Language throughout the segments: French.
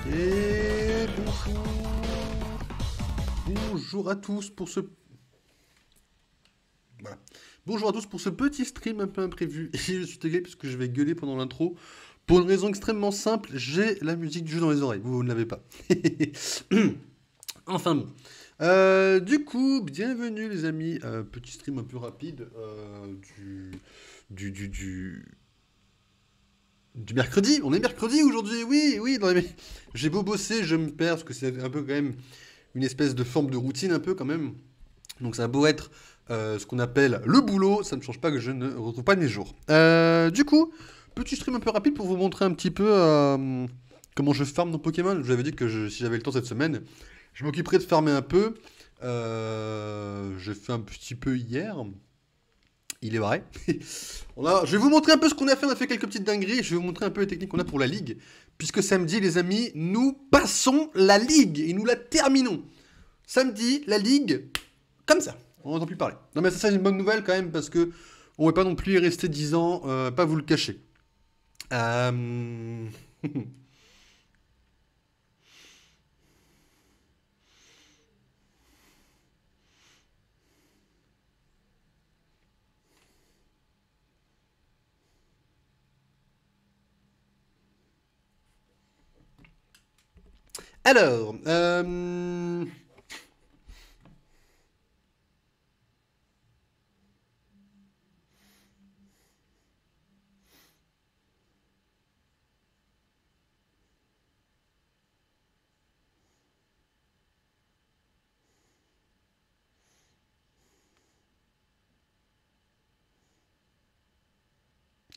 Et bonjour. Bonjour à tous pour ce... Voilà. Bonjour à tous pour ce petit stream un peu imprévu. Et je suis tagué parce que je vais gueuler pendant l'intro. Pour une raison extrêmement simple, j'ai la musique du jeu dans les oreilles. Vous ne l'avez pas. Enfin bon. Du coup, bienvenue les amis. Petit stream un peu rapide du mercredi. On est mercredi aujourd'hui, oui. J'ai beau bosser, je me perds parce que c'est un peu quand même une espèce de forme de routine un peu quand même. Donc ça a beau être ce qu'on appelle le boulot, ça ne change pas que je ne retrouve pas mes jours. Du coup, petit stream un peu rapide pour vous montrer un petit peu comment je farme dans Pokémon. Je vous avais dit que si j'avais le temps cette semaine, je m'occuperais de farmer un peu. J'ai fait un petit peu hier. Il est vrai. Je vais vous montrer un peu ce qu'on a fait. On a fait quelques petites dingueries. Je vais vous montrer un peu les techniques qu'on a pour la ligue. Puisque samedi, les amis, nous passons la ligue et nous la terminons. Samedi, la ligue, comme ça. On n'entend plus parler. Non mais ça c'est une bonne nouvelle quand même parce que on ne va pas non plus y rester 10 ans, pas vous le cacher. Alors,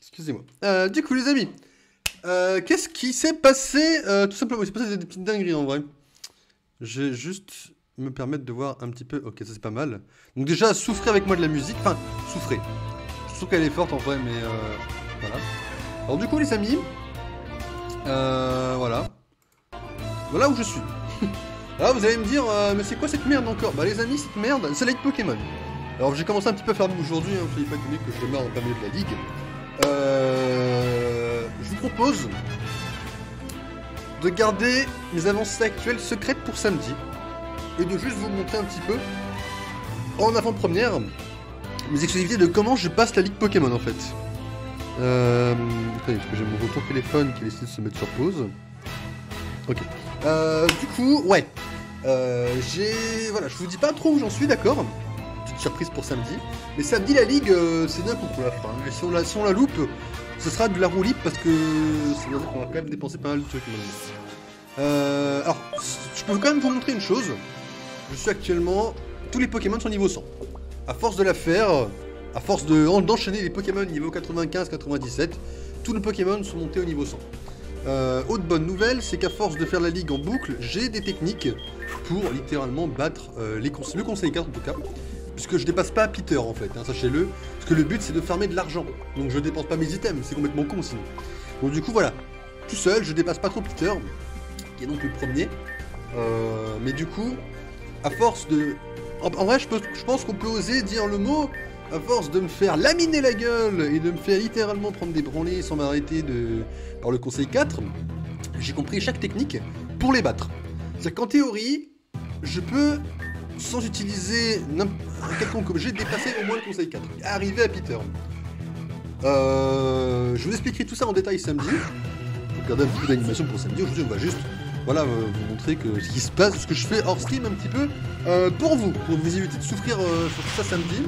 excusez-moi. Du coup, les amis, qu'est-ce qui s'est passé tout simplement, il s'est passé des petites dingueries en vrai. Je vais juste me permettre de voir un petit peu. Ok, ça c'est pas mal. Donc déjà, souffrez avec moi de la musique. Enfin, souffrez. Je trouve qu'elle est forte en vrai, mais voilà. Alors du coup, les amis, voilà. Voilà où je suis. Alors vous allez me dire, mais c'est quoi cette merde encore? Bah les amis, cette merde, c'est la ligue Pokémon. Alors j'ai commencé un petit peu à faire aujourd'hui, hein, soyez pas étonnés que je démarre en plein milieu de la ligue. Je vous propose de garder mes avancées actuelles secrètes pour samedi et de juste vous montrer un petit peu en avant-première mes exclusivités de comment je passe la ligue Pokémon en fait. Attendez, parce que j'ai mon retour téléphone qui a décidé de se mettre sur pause. Ok. Du coup, ouais. Voilà, je vous dis pas trop où j'en suis, d'accord. Petite surprise pour samedi. Mais samedi, la ligue, c'est d'un coup pour la fin. Et si on la loupe, ce sera de la roue libre parce que ça veut dire qu'on va quand même dépenser pas mal de trucs. Alors, je peux quand même vous montrer une chose. Je suis actuellement... Tous les Pokémon sont niveau 100. À force de la faire, à force d'enchaîner les Pokémon niveau 95-97, tous les Pokémon sont montés au niveau 100. Autre bonne nouvelle, c'est qu'à force de faire la ligue en boucle, j'ai des techniques pour littéralement battre le conseil 4 en tout cas. Puisque je dépasse pas Peter en fait, hein, sachez-le. Parce que le but c'est de farmer de l'argent. Donc je dépense pas mes items, c'est complètement con sinon. Donc du coup voilà, tout seul, je dépasse pas trop Peter, qui est donc le premier. Mais du coup, à force de... En vrai, je pense qu'on peut oser dire le mot, à force de me faire laminer la gueule et de me faire littéralement prendre des branlées sans m'arrêter par le conseil 4, j'ai compris chaque technique pour les battre. C'est-à-dire qu'en théorie, je peux, sans utiliser un quelconque objet, dépasser au moins le conseil 4 et arriver à Peter. Je vous expliquerai tout ça en détail samedi. Faut regarder un petit peu d'animation pour samedi. Aujourd'hui, on va juste voilà, vous montrer ce qui se passe, ce que je fais hors stream un petit peu pour vous éviter de souffrir sur tout ça samedi.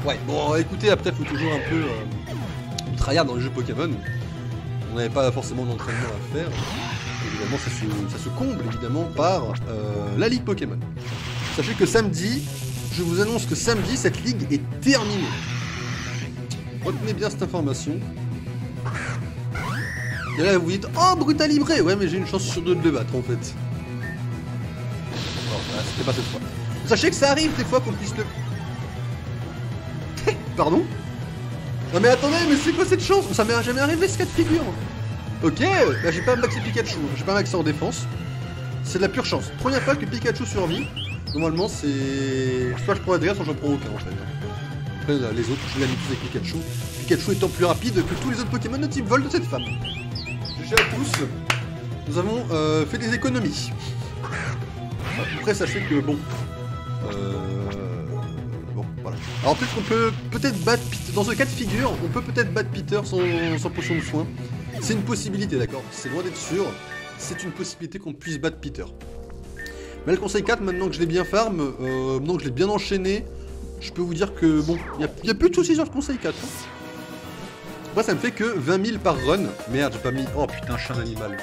Ouais, bon, écoutez, après, il faut toujours un peu tryhard dans le jeu Pokémon. On n'avait pas forcément d'entraînement à faire. Évidemment, ça se comble évidemment par la Ligue Pokémon. Sachez que samedi, je vous annonce que samedi, cette ligue est terminée. Retenez bien cette information. Et là, vous dites, oh, Brutalibré! Ouais, mais j'ai une chance sur deux de le battre en fait. Bon, voilà, c'était pas cette fois. Sachez que ça arrive des fois qu'on puisse le. Pardon? Non, mais attendez, mais c'est quoi cette chance? Ça m'est jamais arrivé ce cas de figure. Ok, là j'ai pas un maxi Pikachu, j'ai pas un maxi en défense. C'est de la pure chance. Première fois que Pikachu survit, normalement c'est... Soit je prends Adrien, soit j'en prends aucun en fait. Après là, les autres, je l'ai mis tous avec Pikachu. Pikachu étant plus rapide que tous les autres Pokémon de type vol de cette femme. GG à tous, nous avons fait des économies. Après sachez que bon... Bon, voilà. Alors peut-être qu'on peut battre Peter, dans ce cas de figure, on peut peut-être battre Peter sans potion de soin. C'est une possibilité, d'accord? C'est loin d'être sûr. C'est une possibilité qu'on puisse battre Peter. Mais le conseil 4, maintenant que je l'ai bien farm, maintenant que je l'ai bien enchaîné, je peux vous dire que bon, il n'y a plus de soucis sur le conseil 4. Hein. Moi, ça me fait que 20 000 par run. Merde, j'ai pas mis... Oh putain, chien d'animal.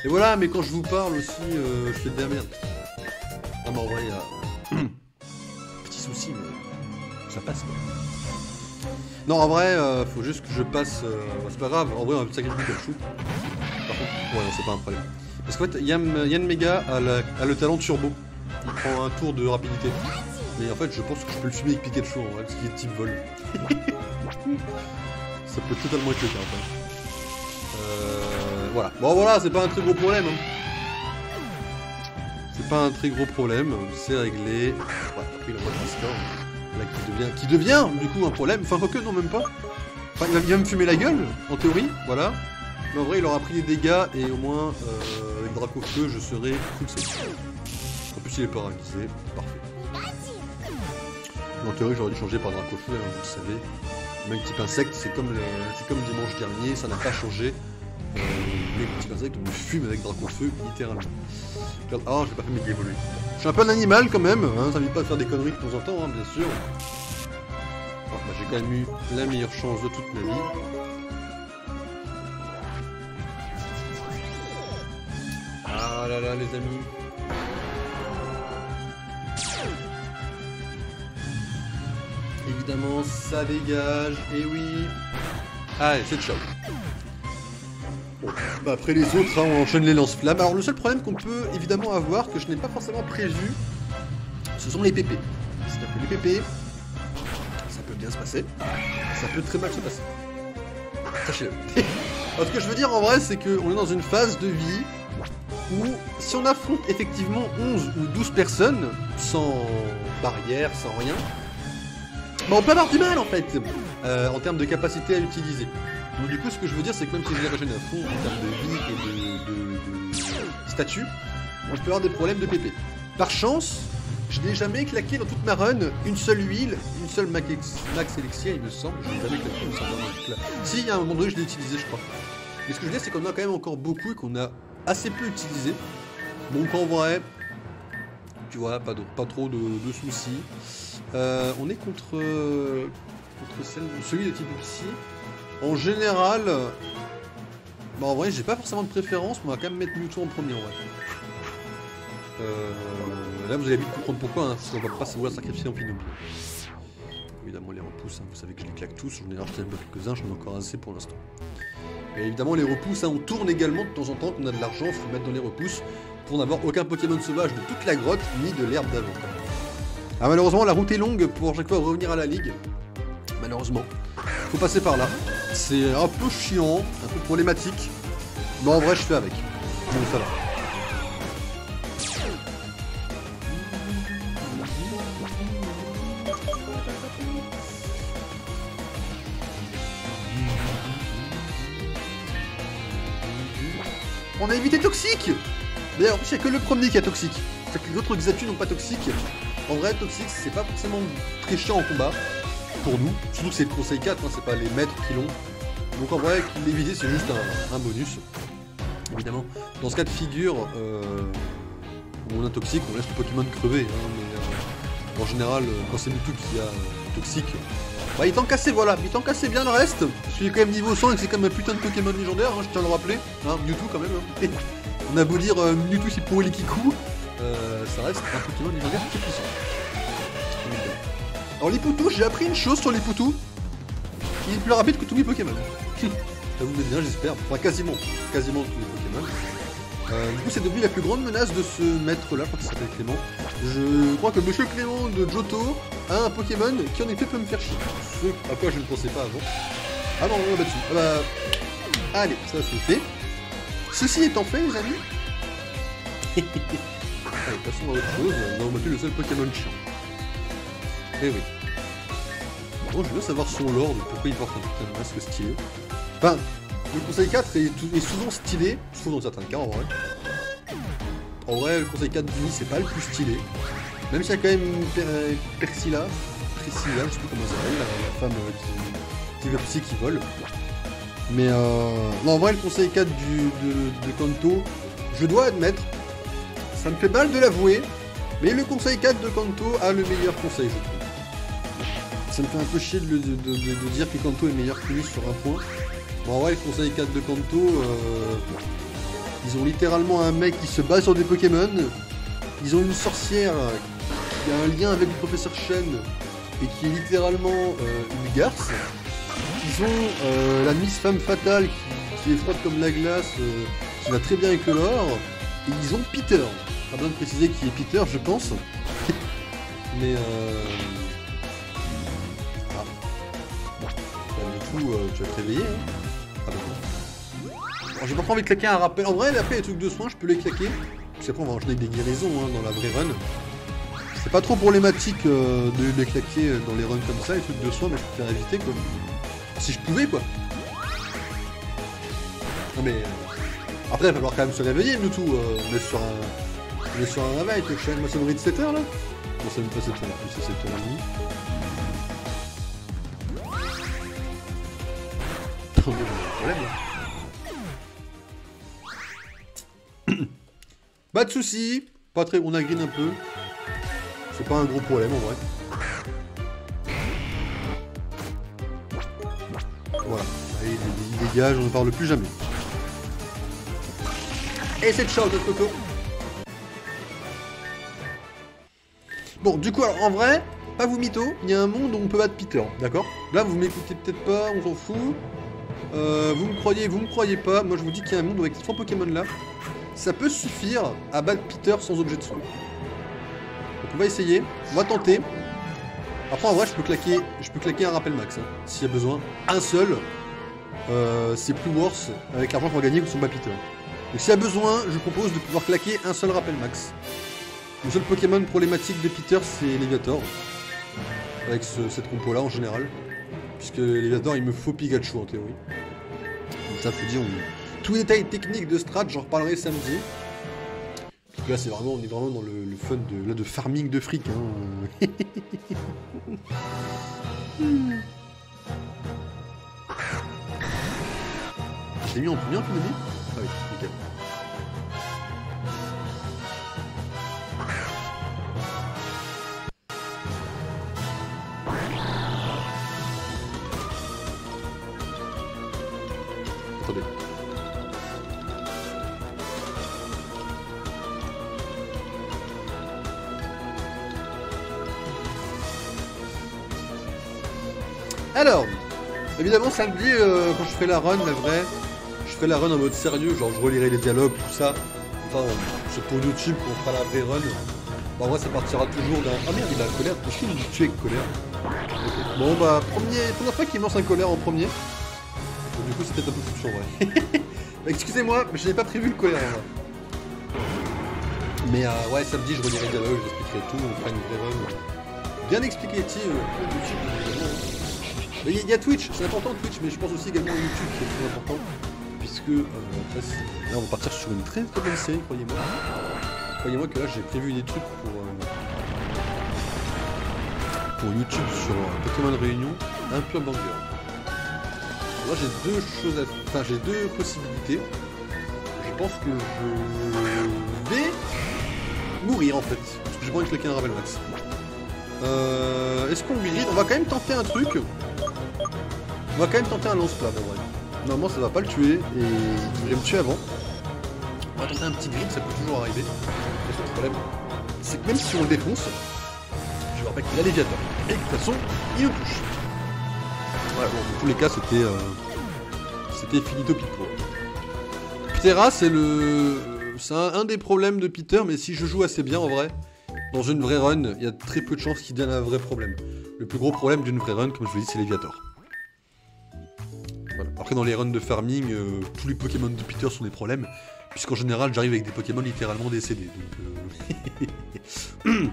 Et voilà, mais quand je vous parle aussi, je fais de la merde. Ah mais en vrai, il y a... Petit souci, mais ça passe quoi. Non, en vrai, faut juste que je passe... c'est pas grave, en vrai, on va sacrifier Pikachu. Par contre, ouais, non, c'est pas un problème. Parce qu'en fait, Yann Mega a le talent turbo. Il prend un tour de rapidité. Mais en fait, je pense que je peux le fumer avec Pikachu, en vrai, parce qu'il est type vol. Ça peut totalement être le cas, en fait. Voilà. Bon, voilà, c'est pas un très gros problème. Hein. C'est pas un très gros problème, c'est réglé. Ouais, après, il a pas de Discord. Là, qui devient du coup un problème, enfin quoique non même pas. Enfin il va me fumer la gueule, en théorie, voilà. Mais en vrai il aura pris des dégâts et au moins avec Dracofeu je serai full safe. En plus il est paralysé, parfait. En théorie j'aurais dû changer par Dracofeu, hein, vous le savez. Même type insecte, c'est comme dimanche dernier, ça n'a pas changé. Mais type insecte on me fume avec Dracofeu littéralement. Ah j'ai pas fait mes évoluer. Je suis un peu un animal quand même, hein, ça m'évite pas de faire des conneries de temps en temps, hein, bien sûr. Oh, bah, j'ai quand même eu la meilleure chance de toute ma vie. Ah là là les amis. Évidemment ça dégage, et oui. Allez, c'est ciao. Bon, bah après les autres, hein, on enchaîne les lance-flammes. Alors le seul problème qu'on peut évidemment avoir, que je n'ai pas forcément prévu, ce sont les PP. C'est-à-dire que les PP, ça peut bien se passer, ça peut très mal se passer. Sachez-le. Alors ce que je veux dire en vrai, c'est qu'on est dans une phase de vie où si on affronte effectivement 11 ou 12 personnes, sans barrière, sans rien, bah on peut avoir du mal en fait, en termes de capacité à utiliser. Donc du coup ce que je veux dire c'est que même si je les régène à fond en termes de vie et de statut, on peut avoir des problèmes de PP. Par chance, Je n'ai jamais claqué dans toute ma run une seule huile, une seule max elixir, il me semble. Je n'ai jamais claqué une seule là. Si, il y a un moment donné, je l'ai utilisé, je crois. Mais ce que je veux dire, c'est qu'on a quand même encore beaucoup et qu'on a assez peu utilisé. Donc en vrai, tu vois, pas trop de soucis. On est contre celui de type psy. En général, bah en vrai, j'ai pas forcément de préférence, mais on va quand même mettre Mewtwo en premier en vrai. Là, vous allez vite comprendre pourquoi, hein, parce qu'on va pas se vouloir sacrifier en finale. Évidemment, les repousses, hein, vous savez que je les claque tous. J'en ai racheté quelques-uns, j'en ai encore assez pour l'instant. Et évidemment, les repousses, hein, on tourne également de temps en temps. Quand on a de l'argent, il faut mettre dans les repousses pour n'avoir aucun Pokémon sauvage de toute la grotte, ni de l'herbe d'avant. Ah, malheureusement, la route est longue pour chaque fois revenir à la ligue. Malheureusement, faut passer par là. C'est un peu chiant, un peu problématique. Mais en vrai, je fais avec. Donc ça va. On a évité toxique. D'ailleurs, en plus, il n'y a que le premier qui est toxique. C'est que les autres Xatu n'ont pas toxique. En vrai, toxique, c'est pas forcément très chiant en combat. Pour nous. Surtout que c'est le conseil 4, hein, c'est pas les maîtres qui l'ont. Donc en vrai, qu'il l'éviter, c'est juste un bonus. Évidemment. Dans ce cas de figure, où on a toxique, on laisse le Pokémon crever. Hein, mais en général, quand c'est Mewtwo qui a toxique, bah, il t'en cassait, voilà, il t'en cassait bien le reste. Parce qu'il est quand même niveau 100 et que c'est quand même un putain de Pokémon légendaire, hein, je tiens à le rappeler. Hein, Mewtwo quand même. Hein. On a beau dire Mewtwo c'est pour les Kikou, ça reste un Pokémon légendaire très puissant. Alors les Poutous, j'ai appris une chose sur les Poutous. Il est plus rapide que tous les Pokémon. Ça vous met bien, j'espère. Enfin, quasiment tous les Pokémon. Du coup, c'est devenu la plus grande menace de ce maître-là, je crois qu'il s'appelle Clément. Je crois que Monsieur Clément de Johto a un Pokémon qui en effet peut me faire chier. Ce à quoi je ne pensais pas avant. Ah non, on l'a battu. Ah bah... Allez, ça c'est fait. Ceci étant fait, les amis. Allez, passons à autre chose. On a battu le seul Pokémon chiant. Eh oui. Bon, je veux savoir son lore, de pourquoi il porte un putain de masque stylé. Enfin, le conseil 4 est souvent stylé, sauf dans certains cas en vrai. En vrai, le conseil 4 d'Uni, c'est pas le plus stylé. Même s'il y a quand même Priscilla, je sais plus comment ça s'appelle, la femme qui veut psy qui vole. Mais non, en vrai, le conseil 4 de Kanto, je dois admettre, ça me fait mal de l'avouer, mais le conseil 4 de Kanto a le meilleur conseil, je trouve. Ça me fait un peu chier de dire que Kanto est meilleur que lui sur un point. Bon, en vrai, le conseil 4 de Kanto, ils ont littéralement un mec qui se bat sur des Pokémon. Ils ont une sorcière qui a un lien avec le professeur Shen et qui est littéralement une garce. Ils ont la Miss Femme Fatale qui est froide comme la glace, qui va très bien avec le lore. Et ils ont Peter. Pas besoin de préciser qui est Peter, je pense. Mais du coup, tu vas te réveiller. Hein. Ah bah bon. Alors, j'ai pas trop envie de claquer un rappel. En vrai, après les trucs de soins, je peux les claquer. Parce qu'après, on va enchaîner avec des guérisons hein, dans la vraie run. C'est pas trop problématique de les claquer dans les runs comme ça, les trucs de soins, mais je préfère éviter quoi. Si je pouvais quoi. Non mais. Après, il va falloir quand même se réveiller, Mewtwo. On est sur un réveil, tu vois, ma sonnerie de 7h là. Bon, ça me fait 7h, plus c'est 7h30. On a un problème là. Pas de soucis, pas très. On a green un peu. C'est pas un gros problème en vrai. Voilà. Allez, il dégage, on ne parle plus jamais. Et c'est ciao notre coco. Bon, du coup, alors en vrai, pas vous mytho, il y a un monde où on peut battre Peter, d'accord? Là, vous m'écoutez peut-être pas, on s'en fout. Vous me croyez pas. Moi, je vous dis qu'il y a un monde avec ces 3 Pokémon là. Ça peut suffire à battre Peter sans objet de soin. Donc on va essayer, on va tenter. Après en vrai je peux claquer un rappel max, hein, s'il y a besoin. Un seul, c'est plus worse avec l'argent qu'on va gagner que son bat Peter. Donc s'il y a besoin, je propose de pouvoir claquer un seul rappel max. Le seul Pokémon problématique de Peter c'est Léviator. Avec cette compo là en général. Puisque Léviator il me faut Pikachu en théorie. Donc ça faut dire, tous les détails techniques de strat, j'en reparlerai samedi. que là, on est vraiment dans le fun de farming de fric. Hein. Je l'ai mis en premier, ton ami? Ah oui, nickel. Attendez. Alors, évidemment samedi, quand je ferai la run, la vraie, je ferai la run en mode sérieux, genre je relirai les dialogues, tout ça. Enfin, c'est pour YouTube qu'on fera la vraie run. Bon, en vrai, ça partira toujours d'un... Ah merde, il a la colère, je suis tué avec colère. Okay. Bon bah, première fois qu'il me lance un colère en premier. Donc, du coup, c'était un peu foutu en vrai. Excusez-moi, mais je n'avais pas prévu le colère en vrai. Mais ouais, samedi, je relirai les dialogues, j'expliquerai tout, on fera une vraie run. Bien expliqué, YouTube, évidemment. Il y a Twitch, c'est important Twitch, mais je pense aussi également YouTube qui est très important. Puisque là on va partir sur une très très bonne série, croyez-moi. Croyez-moi que là j'ai prévu des trucs pour YouTube sur Pokémon Réunion, un pur banger. Moi j'ai j'ai deux possibilités. Je pense que je vais mourir en fait, parce que j'ai pas envie de claquer un Ravel Max. Est-ce qu'on grid? On va quand même tenter un truc. On va quand même tenter un lance-flamme en vrai. Normalement ça va pas le tuer et il devrait me tuer avant. On va tenter un petit grid, ça peut toujours arriver. Le problème, c'est que même si on le défonce, je vous rappelle qu'il a Léviator. Et de toute façon, il nous touche. Voilà, bon, dans tous les cas c'était finito pipo. Ptera c'est un des problèmes de Peter, mais si je joue assez bien en vrai, dans une vraie run, il y a très peu de chances qu'il devienne un vrai problème. Le plus gros problème d'une vraie run, comme je vous l'ai dit, c'est Léviator. Voilà. Après, dans les runs de farming, tous les Pokémon de Peter sont des problèmes, puisqu'en général, j'arrive avec des Pokémon littéralement décédés. Donc,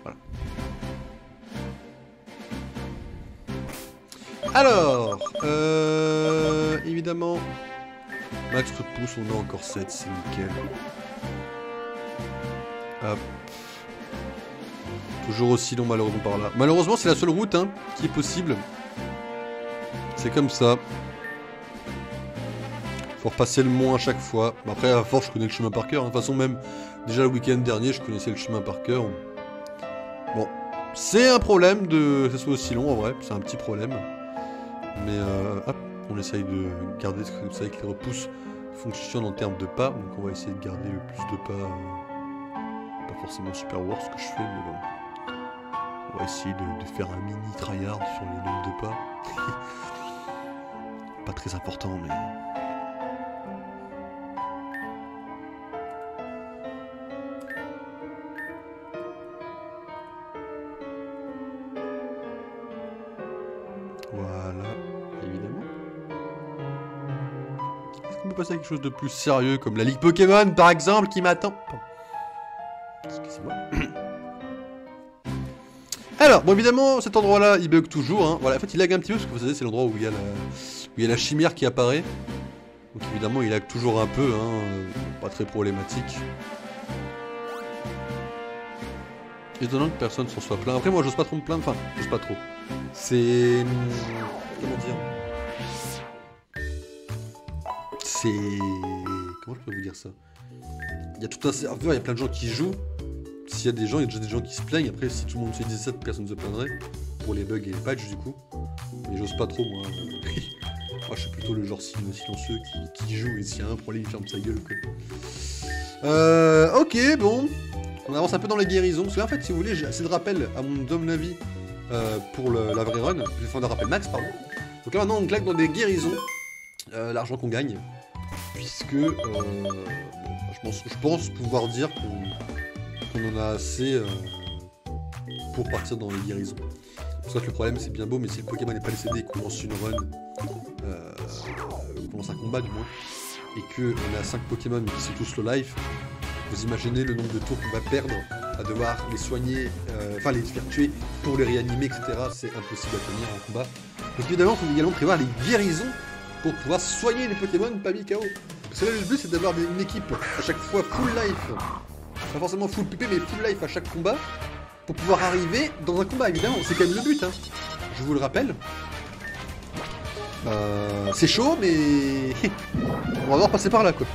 voilà. Alors, évidemment, Max repousse, on a encore 7, c'est nickel. Hop. Toujours aussi long malheureusement par là. Malheureusement c'est la seule route hein, qui est possible. C'est comme ça. Faut repasser le mont à chaque fois. Après à force je connais le chemin par cœur. De toute façon même déjà le week-end dernier je connaissais le chemin par cœur. Bon. C'est un problème que ça soit aussi long en vrai. C'est un petit problème. Mais hop. On essaye de garder ce que vous savez que les repousses fonctionnent en termes de pas. Donc on va essayer de garder le plus de pas. Pas forcément super worth ce que je fais, mais bon. On va essayer de faire un mini tryhard sur les nombres de pas. Pas très important, mais... Voilà, évidemment. Est-ce qu'on peut passer à quelque chose de plus sérieux, comme la Ligue Pokémon, par exemple, qui m'attend? Excusez-moi. Alors, bon évidemment, cet endroit-là, il bug toujours. Hein. Voilà, en fait, il lag un petit peu, parce que vous savez, c'est l'endroit où il y a la chimère qui apparaît. Donc évidemment, il lag toujours un peu, hein. Pas très problématique. Étonnant que personne s'en soit plaint. Après, moi, j'ose pas trop me plaindre. Enfin, j'ose pas trop. C'est... Comment dire? C'est... Comment je peux vous dire ça? Il y a tout un serveur, il y a plein de gens qui jouent. S'il y a des gens, il y a déjà des gens qui se plaignent. Après, si tout le monde se disait ça, personne ne se plaindrait. Pour les bugs et les patchs, du coup. Mais j'ose pas trop, moi. Moi, je suis plutôt le genre silencieux qui joue. Et s'il y a un problème, il ferme sa gueule, quoi. Ok, bon. On avance un peu dans les guérisons. Parce que là, en fait, si vous voulez, j'ai assez de rappels à mon homme avis pour la vraie run. J'ai fait un rappel max, pardon. Donc là, maintenant, on claque dans des guérisons. L'argent qu'on gagne. Puisque, je pense pouvoir dire qu'on en a assez pour partir dans les guérisons. Parce que le problème c'est bien beau, mais si le Pokémon n'est pas décédé et qu'on lance une run, qu'on lance un combat du moins, et qu'on a 5 Pokémon qui sont tous low life, vous imaginez le nombre de tours qu'on va perdre à devoir les soigner, enfin les faire tuer pour les réanimer, etc. C'est impossible à tenir en combat. Donc évidemment, il faut également prévoir les guérisons pour pouvoir soigner les Pokémon pas mis KO. Parce que là, le but, c'est d'avoir une équipe à chaque fois full life. Pas forcément full PP, mais full life à chaque combat. Pour pouvoir arriver dans un combat, évidemment. C'est quand même le but, hein. Je vous le rappelle. C'est chaud, mais... on va devoir passer par là, quoi.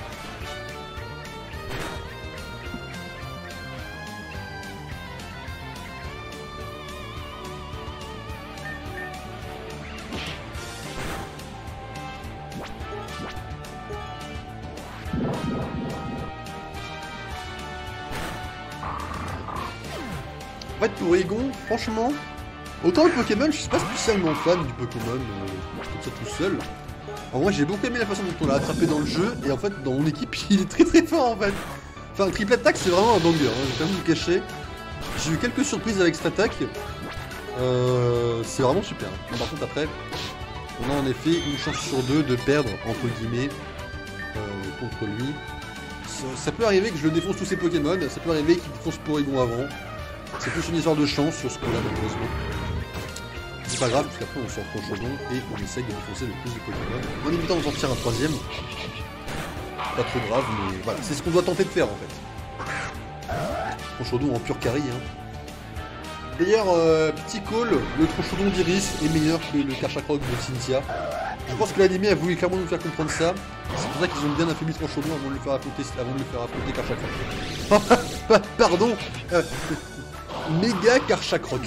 En fait, pour Egon, franchement, autant le Pokémon, je suis pas spécialement fan du Pokémon comme ça tout seul. En vrai, j'ai beaucoup aimé la façon dont on l'a attrapé dans le jeu, et en fait, dans mon équipe, il est très très fort en fait. Enfin, triple attaque, c'est vraiment un banger, hein, je vais pas vous le cacher. J'ai eu quelques surprises avec cette attaque. C'est vraiment super. Bon, par contre, après, on a en effet une chance sur deux de perdre, entre guillemets, contre lui. Ça peut arriver que je le défonce tous ses Pokémon, ça peut arriver qu'il défonce Porygon avant. C'est plus une histoire de chance sur ce coup-là, malheureusement. C'est pas grave, parce qu'après on sort Conchodon et on essaye de défoncer le plus de Pokémon. En évitant d'en sortir un troisième. Pas trop grave, mais voilà, c'est ce qu'on doit tenter de faire en fait. Conchodon en pur carry. Hein. D'ailleurs, petit call, le Tronchodon d'Iris est meilleur que le Karchakroc de Cynthia. Je pense que l'anime a voulu clairement nous faire comprendre ça. C'est pour ça qu'ils ont bien affaibli Tronchodon avant de le faire affronter Karchakroc. Pardon méga Karchakroc.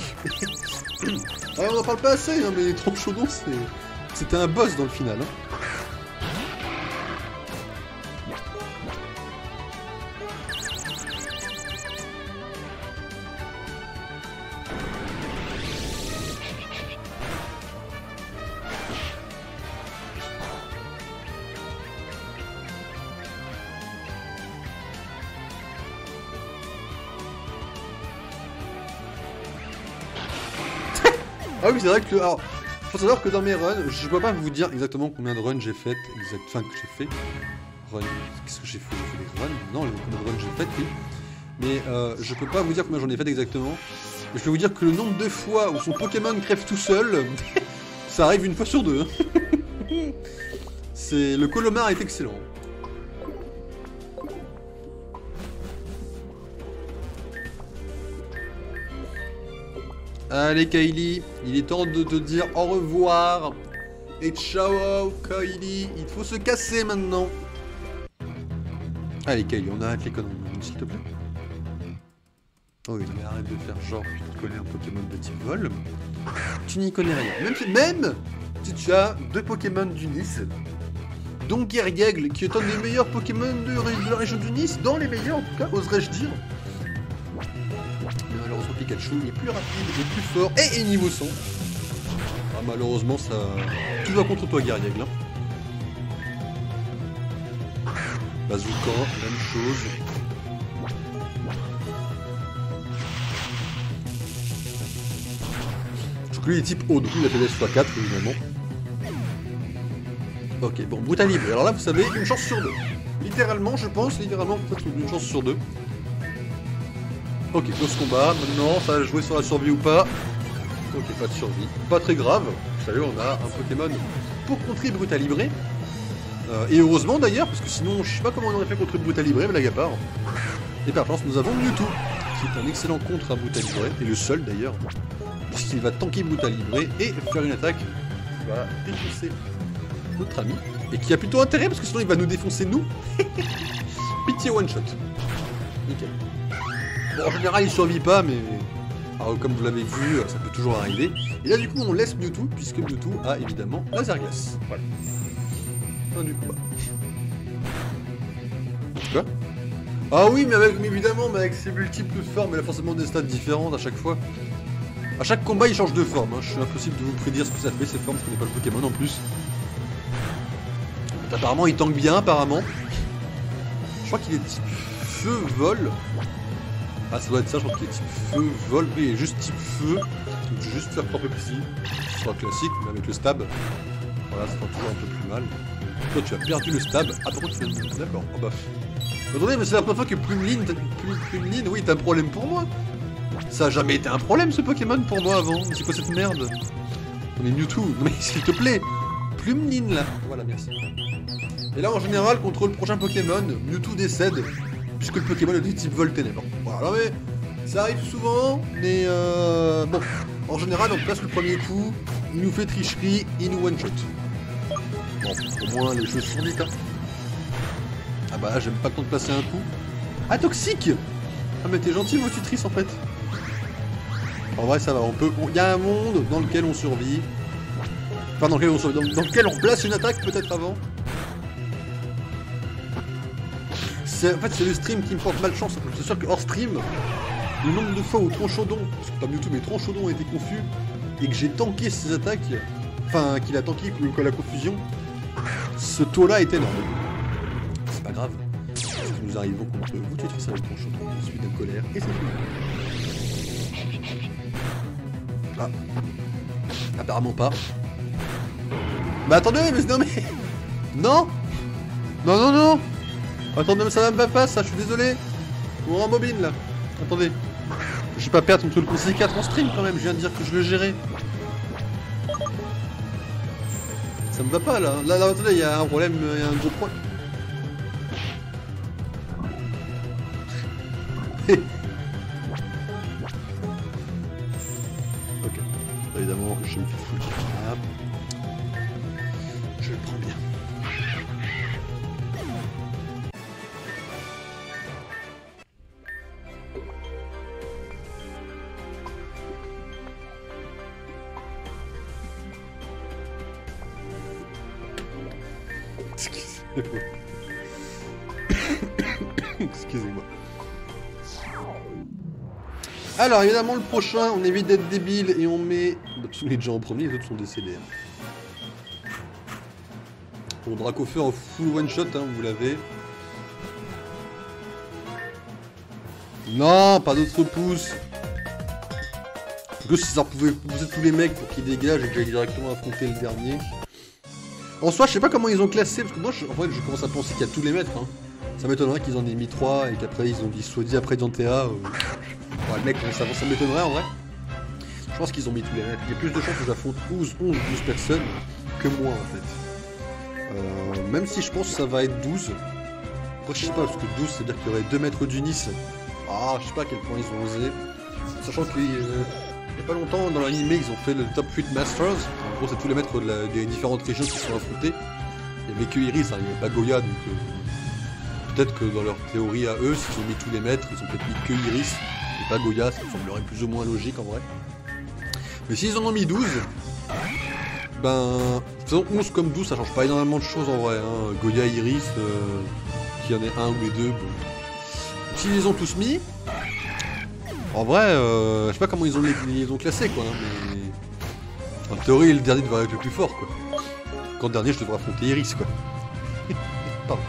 Alors, on en parle pas assez, hein, mais Tronchodon, c'était un boss dans le final. Hein. Ah oui, c'est vrai que... Alors, faut savoir que dans mes runs, je peux pas vous dire exactement combien de runs j'ai fait, enfin que j'ai fait. Run... Qu'est-ce que j'ai fait? J'ai fait des runs? Non, combien de runs j'ai fait, oui. Mais je peux pas vous dire combien j'en ai fait exactement. Mais je peux vous dire que le nombre de fois où son Pokémon crève tout seul, ça arrive une fois sur deux. C'est... Le Colomar est excellent. Allez Kylie, il est temps de te dire au revoir. Et ciao Kylie, il faut se casser maintenant. Allez Kylie, on arrête les conneries, s'il te plaît. Oh oui, mais arrête de faire genre tu connais un Pokémon de type vol. Tu n'y connais rien. Même si tu as deux Pokémon du Nice, dont Guerriègle, qui est un des meilleurs Pokémon de la région du Nice, dans les meilleurs en tout cas, oserais-je dire. Malheureusement Pikachu est plus rapide et plus fort et est niveau 100. Ah, malheureusement ça... Tout va contre toi Guerriègle. Hein. Bazooka, même chose. Je crois que lui est type haut, donc il a fait x4 évidemment. Ok, bon, Brutalibre. Alors là vous savez, une chance sur deux. Littéralement, je pense, peut-être une chance sur deux. Ok, close combat, maintenant, ça va jouer sur la survie ou pas. Ok, pas de survie. Pas très grave. Vous savez, on a un Pokémon pour contrer Brutalibre. Et heureusement d'ailleurs, parce que sinon, je sais pas comment on aurait fait contre Brutalibre, blague à part. Et par chance, nous avons Mewtwo, qui est un excellent contre à Brutalibre, et le seul d'ailleurs, puisqu'il va tanker Brutalibre et faire une attaque qui va défoncer notre ami. Et qui a plutôt intérêt, parce que sinon il va nous défoncer nous. Pitié one shot. Nickel. Bon, en général, il survit pas, mais alors, comme vous l'avez vu, ça peut toujours arriver. Et là, du coup, on laisse Mewtwo, puisque Mewtwo a évidemment Laser Glace. Voilà. Fin du combat. Quoi? Ah oui, mais évidemment, mais avec ses multiples formes, il a forcément des stats différentes à chaque fois. À chaque combat, il change de forme. Hein. Je suis impossible de vous prédire ce que ça fait, ces formes, je connais pas le Pokémon en plus. Apparemment, il tank bien, apparemment. Je crois qu'il est type feu, vol. Ah, ça doit être ça, je crois qu'il est type feu, vol, mais il est juste type feu. Donc je vais juste faire un peu plus. Ce sera classique, mais avec le stab. Voilà, ça fera toujours un peu plus mal. Toi, tu as perdu le stab. Ah, par contre, tu viens de... D'accord, oh bah. Attendez, mais c'est la première fois que Plumeline, oui, t'as un problème pour moi. Ça a jamais été un problème, ce Pokémon, pour moi, avant. C'est quoi cette merde? Non mais Mewtwo, non mais s'il te plaît. Plumnin là. Voilà, merci. Et là en général contre le prochain Pokémon, Mewtwo décède, puisque le Pokémon est du type Volténèbre. Voilà, mais ça arrive souvent, mais bon, en général on passe le premier coup, il nous fait tricherie, il nous one-shot. Bon, au moins les choses sont dites, hein. Ah bah j'aime pas tant de passer un coup. Ah, toxique! Ah mais t'es gentil, moi tutrice en fait. En vrai ça va, on peut. Il y a un monde dans lequel on survit. Enfin dans lequel on survit, dans lequel on place une attaque peut-être avant. En fait c'est le stream qui me porte malchance. C'est sûr que hors stream, le nombre de fois où Tronchodon, parce que pas Mewtwo mais Tronchodon a été confus, et que j'ai tanké ses attaques, enfin qu'il a tanké la confusion, ce taux là est énorme. C'est pas grave. Parce que nous arrivons contre vous, tu fais ça avec Tronchodon, je suis de colère, et c'est fini. Ah. Apparemment pas. Bah attendez, mais non mais... Non. Non, non, non. Attendez, ça va me pas ça, je suis désolé. On rembobine là. Attendez. Je vais pas perdre contre le conseil 4 en stream quand même, je viens de dire que je le gérais. Ça me va pas là. Là, attendez, il y a un problème, il y a un gros problème. Ok. Évidemment, je me fais full cap. Je le prends bien. Excusez-moi. Excusez-moi. Alors évidemment le prochain, on évite d'être débile et on met... Bah, tous les gens en premier, les autres sont décédés. Bon, Dracofeu en full one shot, hein, vous l'avez. Non, pas d'autres pouces. Que si ça pouvait pousser tous les mecs pour qu'ils dégagent et que j'aille directement affronter le dernier. En soi, je sais pas comment ils ont classé, parce que moi, en fait, je commence à penser qu'il y a tous les maîtres. Hein. Ça m'étonnerait qu'ils en aient mis 3 et qu'après ils ont dit soit dit après Diantea. Ouais, le mec, ça m'étonnerait en vrai. Je pense qu'ils ont mis tous les maîtres. Il y a plus de chances que j'affronte 11, 12 personnes que moi en fait. Même si je pense que ça va être 12. Après, je sais pas, parce que 12, c'est-à-dire qu'il y aurait 2 maîtres d'Unis. Ah, je sais pas à quel point ils ont osé. Sachant qu'il y a pas longtemps, dans l'anime, ils ont fait le top 8 Masters. En gros, c'est tous les maîtres des différentes régions qui sont affrontés. Il y avait que Iris, hein, il n'y avait pas Goya, donc peut-être que dans leur théorie à eux, s'ils ont mis tous les maîtres, ils ont peut-être mis que Iris et pas Goya, ça me semblerait plus ou moins logique en vrai. Mais s'ils en ont mis 12, ben, faisons 11 comme 12, ça change pas énormément de choses en vrai. Hein. Goya, Iris, qu'il y en ait un ou les deux, bon. S'ils les ont tous mis, en vrai, je sais pas comment ils ont classé quoi, hein, mais en théorie le dernier devrait être le plus fort quoi. Quand le dernier je devrais affronter Iris quoi. Pardon.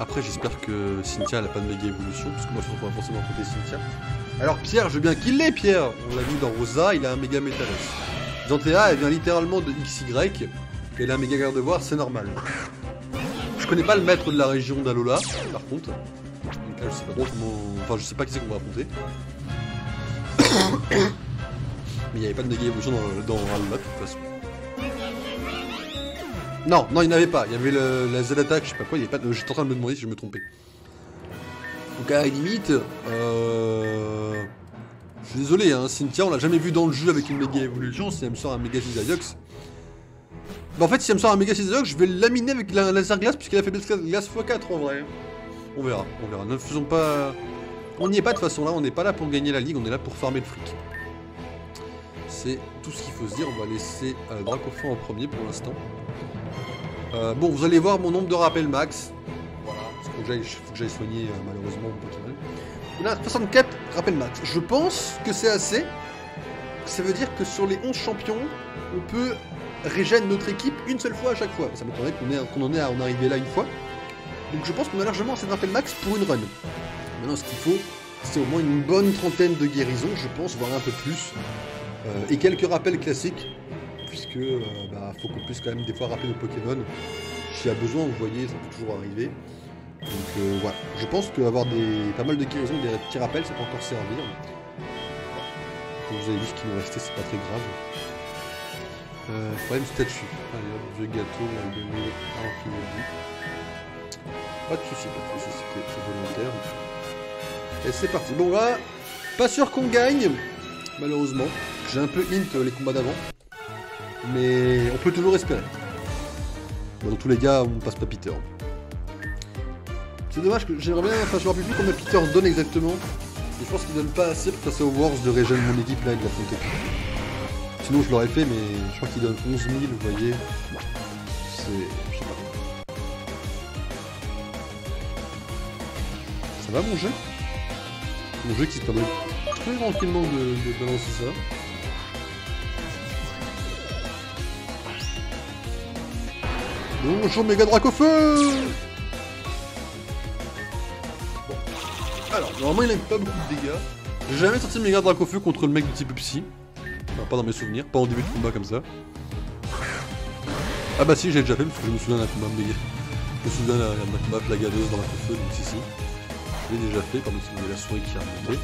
Après j'espère que Cynthia elle a pas de méga évolution, parce que moi je pense qu'on va forcément affronter Cynthia. Alors Pierre, je veux bien qu'il l'ait Pierre. On l'a vu dans Rosa, il a un méga Métalos. Diantea elle vient littéralement de XY. Et là, méga garde-voir, c'est normal. Je connais pas le maître de la région d'Alola, par contre. Donc là, je sais pas trop comment... Enfin, je sais pas qui c'est qu'on va affronter. Mais il n'y avait pas de méga évolution dans Alola, de toute façon. Non, non, il n'y en avait pas. Il y avait la Z-Attack, je sais pas quoi, il n'y avait pas... J'étais en train de me demander si je me trompais. Donc à la limite... Je suis désolé, hein, Cynthia, on l'a jamais vu dans le jeu avec une méga évolution, si elle me sort un méga Ziziox. Bah en fait si elle me sort un méga Ziziox, je vais le laminer avec la laser glace puisqu'elle a fait glace x4 en vrai. On verra, on verra. Ne faisons pas... On n'y est pas de toute façon là, on n'est pas là pour gagner la ligue, on est là pour farmer le fric. C'est tout ce qu'il faut se dire, on va laisser Dracofeu en premier pour l'instant. Bon, vous allez voir mon nombre de rappels max. Voilà, parce qu'il faut que j'aille soigner malheureusement mon Pokémon. On a 64 rappels max. Je pense que c'est assez. Ça veut dire que sur les 11 champions, on peut régénérer notre équipe une seule fois à chaque fois. Ça m'étonnerait qu'on en ait à en arriver là une fois. Donc je pense qu'on a largement assez de rappels max pour une run. Maintenant, ce qu'il faut, c'est au moins une bonne trentaine de guérisons, je pense, voire un peu plus. Et quelques rappels classiques. Puisque faut qu'on puisse quand même des fois rappeler nos Pokémon. S'il y a besoin, vous voyez, ça peut toujours arriver. Donc voilà, je pense qu'avoir pas mal de guérisons, des petits rappels, ça peut encore servir. Comme vous avez vu ce qui nous restait, c'est pas très grave. Problème statue. Allez hop, vieux gâteau, on va le donner à Infinity. Pas de soucis, c'est volontaire. Et c'est parti. Bon là, pas sûr qu'on gagne, malheureusement. J'ai un peu hint les combats d'avant. Mais on peut toujours espérer. Bon, dans tous les cas, on passe pas Peter. C'est dommage que j'aimerais bien, enfin je me rappelle plus combien Peter donne exactement. Et je pense qu'il donne pas assez pour passer aux Wars de régène mon équipe là et de la fonter. Sinon je l'aurais fait, mais je crois qu'il donne 11 000, vous voyez. C'est... je sais pas. Ça va mon jeu? Mon jeu qui se permet très tranquillement de balancer ça. Bonjour Méga Drac au feu! Bon. Alors, normalement il a pas beaucoup de dégâts. J'ai jamais sorti Méga Drac au feu contre le mec du type psy. Enfin, pas dans mes souvenirs, pas en début de combat comme ça. Ah bah si, j'ai déjà fait parce que je me souviens d'un combat méga. Je me souviens d'un combat plagadeuse dans la feu, donc si. Je l'ai déjà fait, par contre c'est la souris qui a remonté.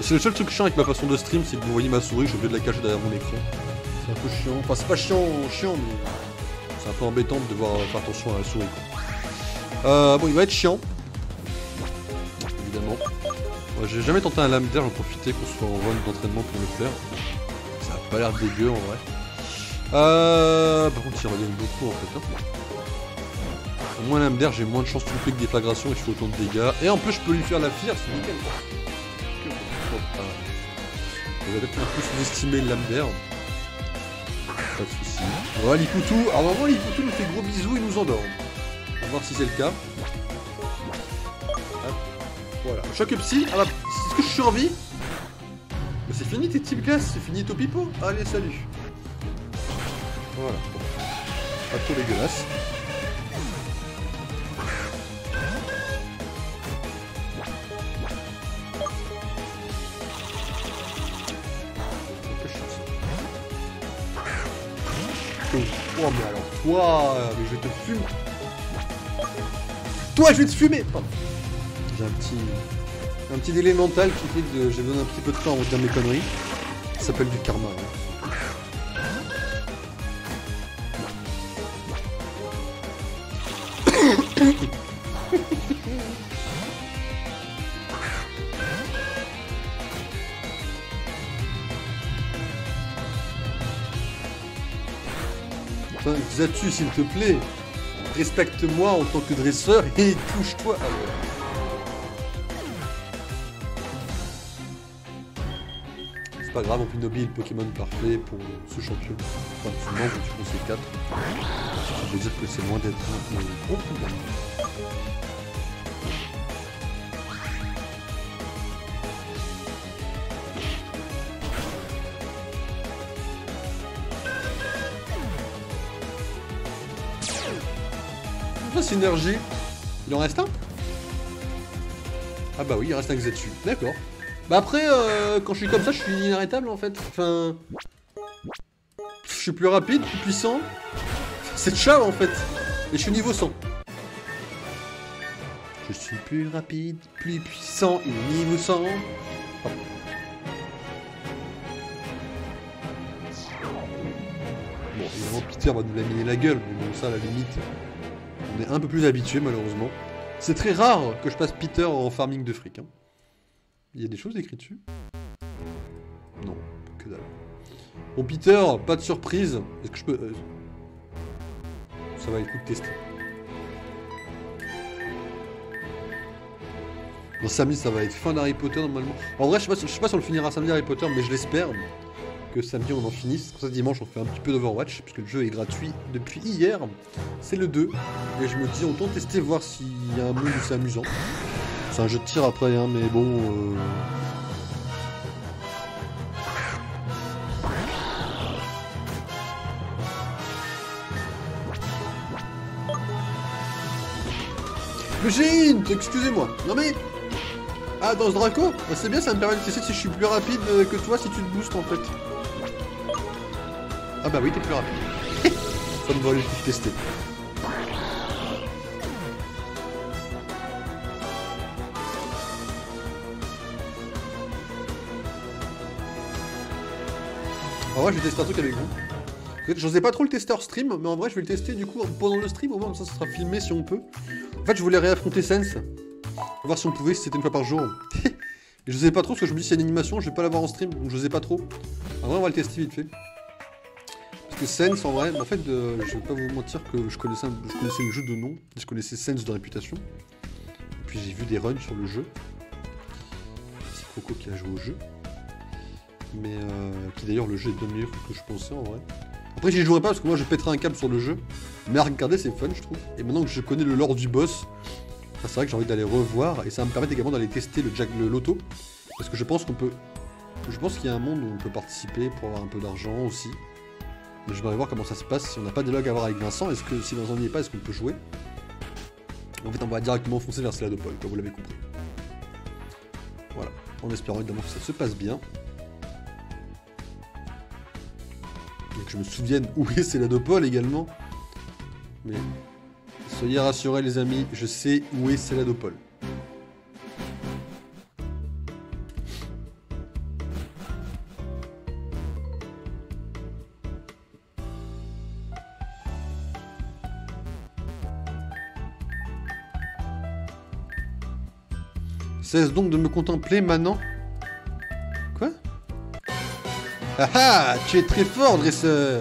C'est le seul truc chiant avec ma façon de stream, c'est que vous voyez ma souris, je suis obligé de la cacher derrière mon écran. C'est un peu chiant. Enfin c'est pas chiant, mais... c'est un peu embêtant de devoir faire attention à la souris quoi. Bon il va être chiant. Évidemment. Ouais, j'ai jamais tenté un lame d'air, j'en profiter qu'on soit en run d'entraînement pour le faire. Ça a pas l'air dégueu en vrai. Par contre il regagne beaucoup en fait. Hein. Au moins lame d'air j'ai moins de chances de tromper que déflagration et je fais autant de dégâts. Et en plus je peux lui faire la fière, c'est nickel quoi. Vous avez peut-être un peu sous-estimé le lame d'air. Pas de soucis. Voilà, Lipoutou. Alors normalement, Lipoutou nous fait gros bisous, il nous endort. On va voir si c'est le cas. Hop. Voilà. Choc psy. Ah bah, est-ce que je suis en vie? Bah, c'est fini tes types glace, c'est fini ton pipeau. Allez, salut. Voilà. Bon. Pas trop dégueulasse. Oh mais alors toi, mais je vais te fumer. Toi je vais te fumer. J'ai un petit délai mental qui fait que j'ai besoin d'un petit peu de temps avant de dire mes conneries. Ça s'appelle du karma. Hein. Xatu, s'il te plaît, respecte-moi en tant que dresseur et touche-toi. C'est pas grave, on peut nobler le Pokémon parfait pour ce champion. Enfin, tu manques, tu penses 4. Ça veut dire que c'est loin d'être un gros problème. Synergie. Il en reste un? Ah bah oui, il reste un Xatu. D'accord. Bah après, quand je suis comme ça, je suis inarrêtable en fait. Enfin... je suis plus rapide, plus puissant. C'est Chao en fait. Et je suis niveau 100. Je suis plus rapide, plus puissant et niveau 100. Oh. Bon, évidemment, Peter va nous laminer la gueule, mais bon, ça à la limite... on est un peu plus habitué malheureusement. C'est très rare que je passe Peter en farming de fric. Hein. Il y a des choses écrites dessus? Non, que dalle. Bon Peter, pas de surprise. Est-ce que je peux... ça va, écoute, tester. Bon samedi ça va être fin d'Harry Potter normalement. En vrai je sais pas si on le finira samedi Harry Potter, mais je l'espère. Que samedi on en finisse, comme ça dimanche on fait un petit peu d'Overwatch, puisque le jeu est gratuit depuis hier, c'est le 2, et je me dis autant tester voir s'il y a un monde où c'est amusant. C'est un jeu de tir après, hein, mais bon... Mais j'ai hint, excusez-moi. Non mais... ah, dans ce Draco bah, c'est bien, ça me permet de tester si je suis plus rapide que toi, si tu te boostes en fait. Ah bah oui, t'es plus rapide. Ça me va aller tester. En vrai, je vais tester un truc avec vous. Je sais pas trop le tester hors stream, mais en vrai, je vais le tester du coup pendant le stream, au moins, comme ça sera filmé si on peut. En fait, je voulais réaffronter Sense. Pour voir si on pouvait, si c'était une fois par jour. Et je sais pas trop, parce que je me dis, c'est une animation, je vais pas l'avoir en stream, donc je sais pas trop. En vrai, on va le tester vite fait. Parce que Sense, en vrai, en fait, je vais pas vous mentir que je connaissais le jeu de nom, je connaissais Sense de réputation. Et puis j'ai vu des runs sur le jeu. C'est Coco qui a joué au jeu. Mais qui d'ailleurs, le jeu est bien meilleur que je pensais en vrai. Après, j'y jouerai pas parce que moi je pèterai un câble sur le jeu. Mais à regarder, c'est fun, je trouve. Et maintenant que je connais le lore du boss, c'est vrai que j'ai envie d'aller revoir. Et ça va me permettre également d'aller tester le loto. Parce que je pense qu'on peut. Je pense qu'il y a un monde où on peut participer pour avoir un peu d'argent aussi. Mais je vais aller voir comment ça se passe. Si on n'a pas de log à voir avec Vincent, est-ce que si Vincent n'y est pas, est-ce qu'on peut jouer? En fait, on va directement foncer vers Céladopol, comme vous l'avez compris. Voilà. En espérant évidemment que ça se passe bien. Et que je me souvienne où est Céladopol également. Mais soyez rassurés les amis, je sais où est Céladopol. Cesse donc de me contempler maintenant. Quoi? Ah ah, tu es très fort, dresseur.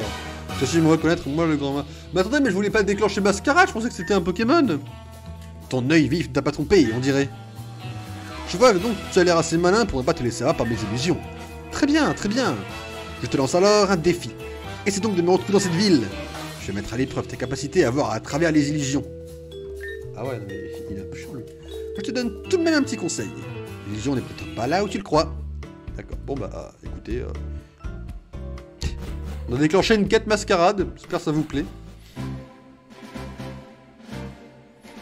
Tu as su me reconnaître, moi le grand... Mais attendez, mais je voulais pas déclencher Mascarade, je pensais que c'était un Pokémon. Ton œil vif t'a pas trompé, on dirait. Je vois donc tu as l'air assez malin pour ne pas te laisser avoir par mes illusions. Très bien, très bien. Je te lance alors un défi. Essaie donc de me retrouver dans cette ville. Je vais mettre à l'épreuve tes capacités à voir à travers les illusions. Ah ouais, non, mais il est un peu chiant lui. Je te donne tout de même un petit conseil. L'illusion n'est peut-être pas là où tu le crois. D'accord, bon bah écoutez... On a déclenché une quête mascarade, j'espère que ça vous plaît.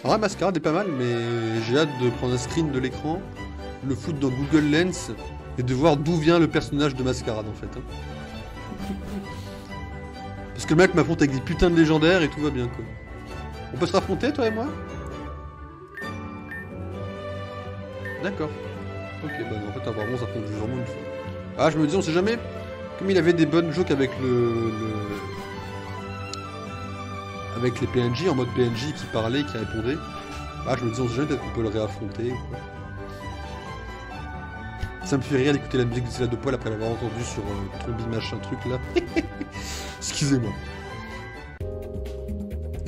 En vrai, mascarade est pas mal, mais j'ai hâte de prendre un screen de l'écran, le foutre dans Google Lens, et de voir d'où vient le personnage de mascarade en fait. Hein. Parce que le mec m'affronte avec des putains de légendaires et tout va bien quoi. On peut se raffronter toi et moi? D'accord. Ok, bah en fait apparemment ça compte vraiment une fois. Ah je me dis on sait jamais. Comme il avait des bonnes jokes avec avec les PNJ, en mode PNJ qui parlait, qui répondait. Ah je me dis on sait jamais peut-être qu'on peut le réaffronter ou quoi. Ça me fait rire d'écouter la musique de Céladopol après l'avoir entendu sur Trombi machin truc là. Excusez-moi.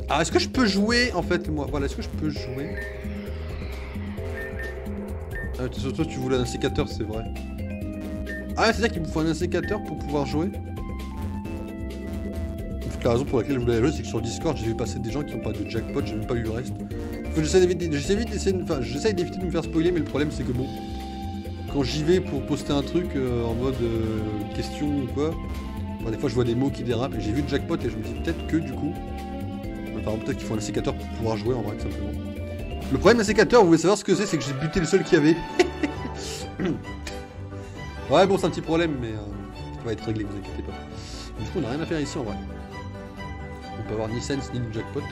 Ah est-ce que je peux jouer en fait moi? Voilà, est-ce que je peux jouer? Ah sur toi tu voulais un sécateur c'est vrai. Ah c'est ça qu'il me faut un insécateur pour pouvoir jouer. La raison pour laquelle je voulais jouer c'est que sur Discord j'ai vu passer des gens qui n'ont pas de jackpot, j'ai même pas eu le reste. J'essaie d'éviter de me faire spoiler mais le problème c'est que bon, quand j'y vais pour poster un truc en mode question ou quoi, enfin, des fois je vois des mots qui dérapent et j'ai vu le jackpot et je me dis peut-être que du coup, enfin peut-être qu'il faut un sécateur pour pouvoir jouer en vrai tout simplement. Le problème d'un sécateur, vous voulez savoir ce que c'est que j'ai buté le seul qu'il y avait. Ouais bon c'est un petit problème mais ça va être réglé, vous inquiétez pas. Du coup on n'a rien à faire ici en vrai. On peut avoir ni sense ni jackpot.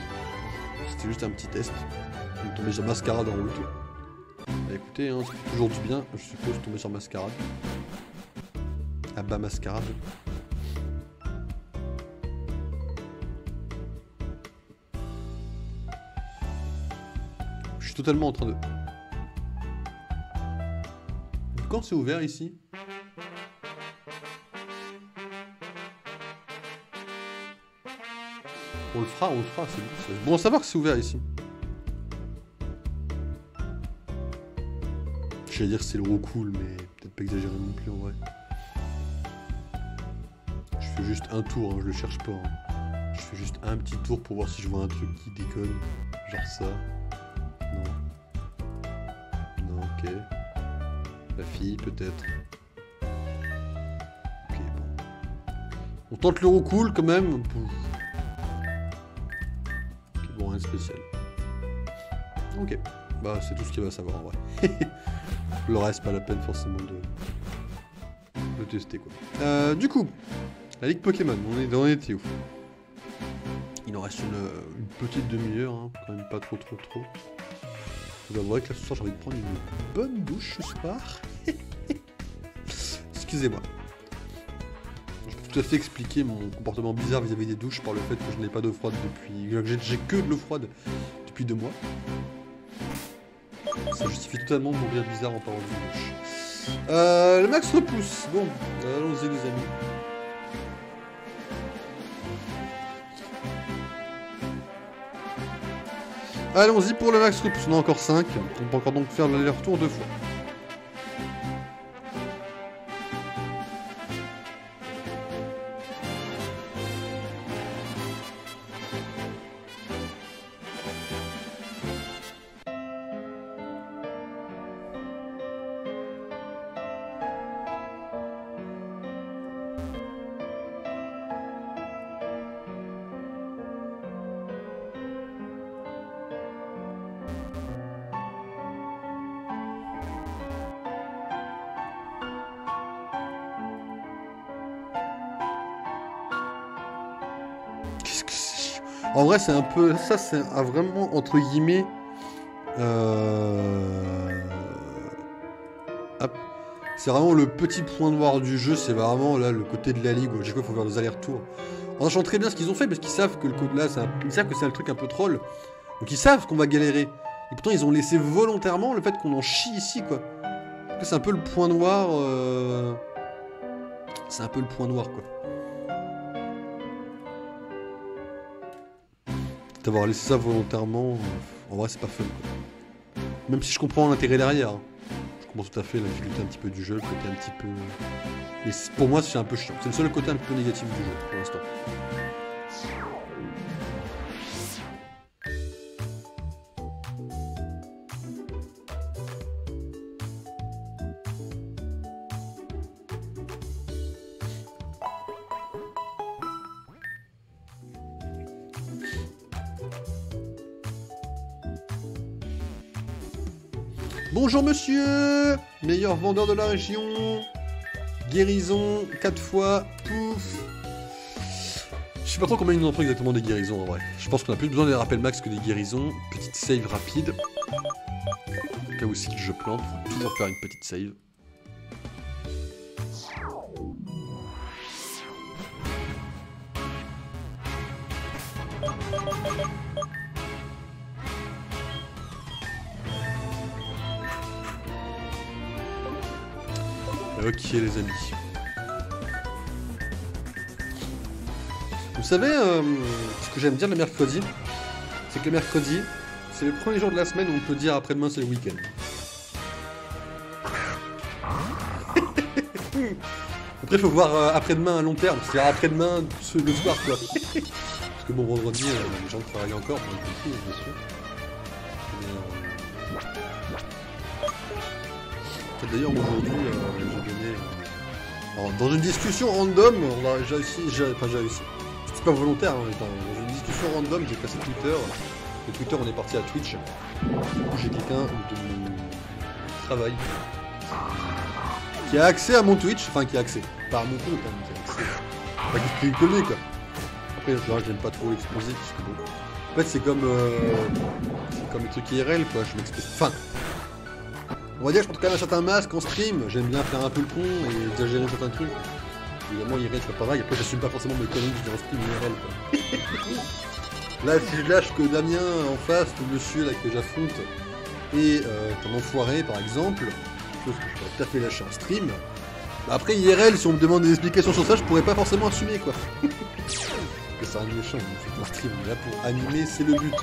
C'était juste un petit test. On est tombé sur Mascarade en route. Bah écoutez, hein, c'est toujours du bien, je suppose, tomber sur Mascarade. Ah bah Mascarade. Je suis totalement en train de... Quand c'est ouvert ici? On le fera, c'est bon à savoir que c'est ouvert ici. J'allais dire que c'est le gros cool, mais peut-être pas exagérer non plus en vrai. Je fais juste un tour, hein, je le cherche pas. Hein. Je fais juste un petit tour pour voir si je vois un truc qui déconne. Genre ça. Non. Non, ok. La fille, peut-être. Ok, bon. On tente l'euro cool quand même. Bon, rien de spécial. Ok. Bah, c'est tout ce qu'il va savoir en vrai. Le reste, pas la peine forcément de tester quoi. Du coup, la Ligue Pokémon, on était où? Il en reste une petite demi-heure, hein, quand même pas trop. Je dois avouer que là ce soir j'ai envie de prendre une bonne douche ce soir. Excusez-moi. tout à fait expliquer mon comportement bizarre vis-à-vis des douches par le fait que je n'ai pas d'eau froide depuis... J'ai que de l'eau froide depuis 2 mois. Ça justifie totalement mon rire bizarre en parlant de douche. Le max repousse. Bon, allons-y les amis. Allons-y pour le max repousse. On a encore 5. On peut encore donc faire l'aller-retour 2 fois. En vrai, c'est un peu... Ça, c'est vraiment, entre guillemets... C'est vraiment le petit point noir du jeu. C'est vraiment, là, le côté de la ligue où, chaque fois, il faut faire des allers-retours. En sachant très bien ce qu'ils ont fait, parce qu'ils savent que le code là, ils savent que c'est un truc un peu troll. Donc, ils savent qu'on va galérer. Et pourtant, ils ont laissé volontairement le fait qu'on en chie ici, quoi. C'est un peu le point noir... C'est un peu le point noir, quoi. D'avoir laissé ça volontairement, en vrai c'est pas fun quoi. Même si je comprends l'intérêt derrière. Hein. Je comprends tout à fait la difficulté un petit peu du jeu, le côté un petit peu... Mais pour moi c'est un peu chiant. C'est le seul côté un peu négatif du jeu pour l'instant. Bonjour monsieur, meilleur vendeur de la région, guérison, 4 fois, pouf. Je sais pas trop combien il nous en prend exactement des guérisons en vrai. Je pense qu'on a plus besoin des rappels max que des guérisons. Petite save rapide. Au cas où si je plante, faut toujours faire une petite save. Ok les amis. Vous savez, ce que j'aime dire le mercredi, c'est que le mercredi, c'est le premier jour de la semaine où on peut dire après-demain c'est le week-end. Après il faut voir après-demain à long terme, c'est-à-dire après-demain le soir quoi. Parce que bon vendredi, les gens travaillent encore, donc bien sûr. D'ailleurs aujourd'hui j'ai gagné dans une discussion random, j'ai réussi, c'était pas volontaire, hein, dans une discussion random j'ai passé Twitter, de Twitter on est parti à Twitch, du coup j'ai quelqu'un de mon travail qui a accès à mon Twitch, enfin qui a accès, pas à mon compte, hein, qui a accès, pas qui connaît quoi. Après là j'aime pas trop l'exposer parce que bon, en fait c'est comme les trucs IRL quoi, je m'explique, enfin... On va dire que je porte quand même un certain masque en stream, j'aime bien faire un peu le con et exagérer certains trucs. Évidemment IRL c'est pas pareil, après j'assume pas forcément mes conneries que je dis en stream IRL quoi. Là si je lâche que Damien en face, le monsieur là que j'affronte, est un enfoiré par exemple, chose que je pourrais tout à fait lâcher en stream, bah après IRL si on me demande des explications sur ça je pourrais pas forcément assumer quoi. Que ça rend méchant, c'est un stream, on est là pour animer, c'est le but.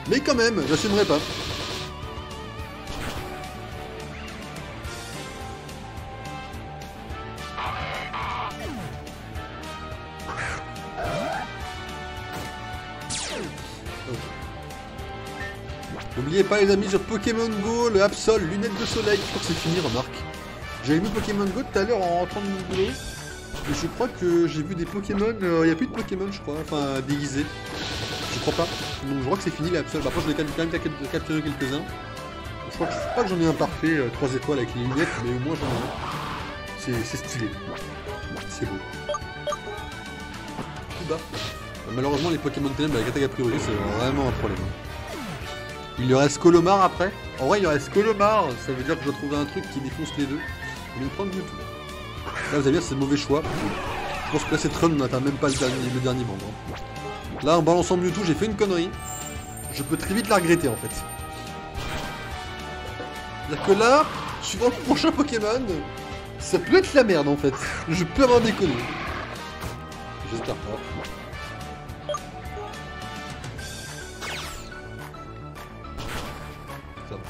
Mais quand même, j'assumerai pas. N'oubliez pas les amis sur Pokémon Go, le Absol, lunettes de soleil, je crois que c'est fini remarque. J'avais mis Pokémon Go tout à l'heure en rentrant de mon boulot, et je crois que j'ai vu des Pokémon, il n'y a plus de Pokémon je crois, enfin déguisés. Je crois pas, donc je crois que c'est fini l'Absol, par contre je l'ai quand même capturé quelques-uns. Je crois que j'en ai un parfait, 3 étoiles avec les lunettes, mais au moins j'en ai un. C'est stylé, c'est beau. Tout bas. Malheureusement les Pokémon TM avec attaque a priori c'est vraiment un problème. Il lui reste Colomar après. En vrai il lui reste Colomar, ça veut dire que je dois trouver un truc qui défonce les deux. Il me prend du tout. Là vous allez dire c'est le mauvais choix. Je pense que là, cette run, on n'atteint même pas le dernier membre. Hein. Là, en balançant Mewtwo, j'ai fait une connerie. Je peux très vite la regretter, en fait. C'est-à-dire que là, suivant le prochain Pokémon, ça peut être la merde, en fait. Je peux avoir des conneries. J'espère pas. Ça va.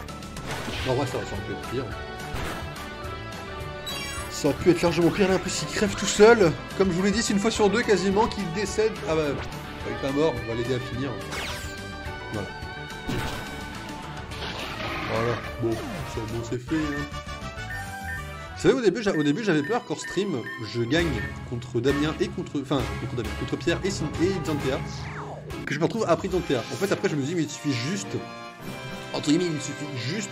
Non, ouais, ça aurait pu être pire. Ça aurait pu être largement pire, là, en plus il crève tout seul. Comme je vous l'ai dit, c'est une fois sur deux quasiment qu'il décède. Ah bah, il est pas mort, on va l'aider à finir. Voilà. Voilà, bon, c'est fait. Hein. Vous savez, au début j'avais peur qu'en stream, je gagne contre Damien et contre Pierre et Xanthea. Que je me retrouve après Xanthea. En fait, après, je me dis, mais il suffit juste, entre guillemets, il suffit juste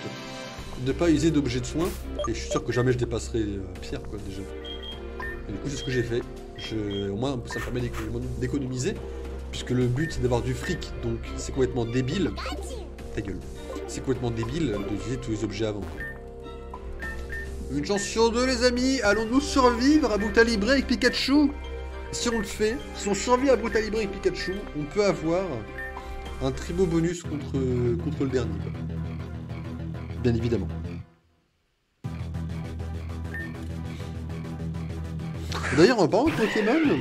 de pas user d'objets de soin. Et je suis sûr que jamais je dépasserai Pierre, quoi, déjà. Et du coup, c'est ce que j'ai fait. Au moins, ça me permet d'économiser. Puisque le but, c'est d'avoir du fric. Donc, c'est complètement débile. Ta gueule. C'est complètement débile d'utiliser tous les objets avant, quoi. Une chance sur deux, les amis. Allons-nous survivre à Brutalibré avec Pikachu? Si on le fait, si on survit à Brutalibré avec Pikachu, on peut avoir un très beau bonus contre le dernier, quoi. Bien évidemment. D'ailleurs, en parlant de Pokémon,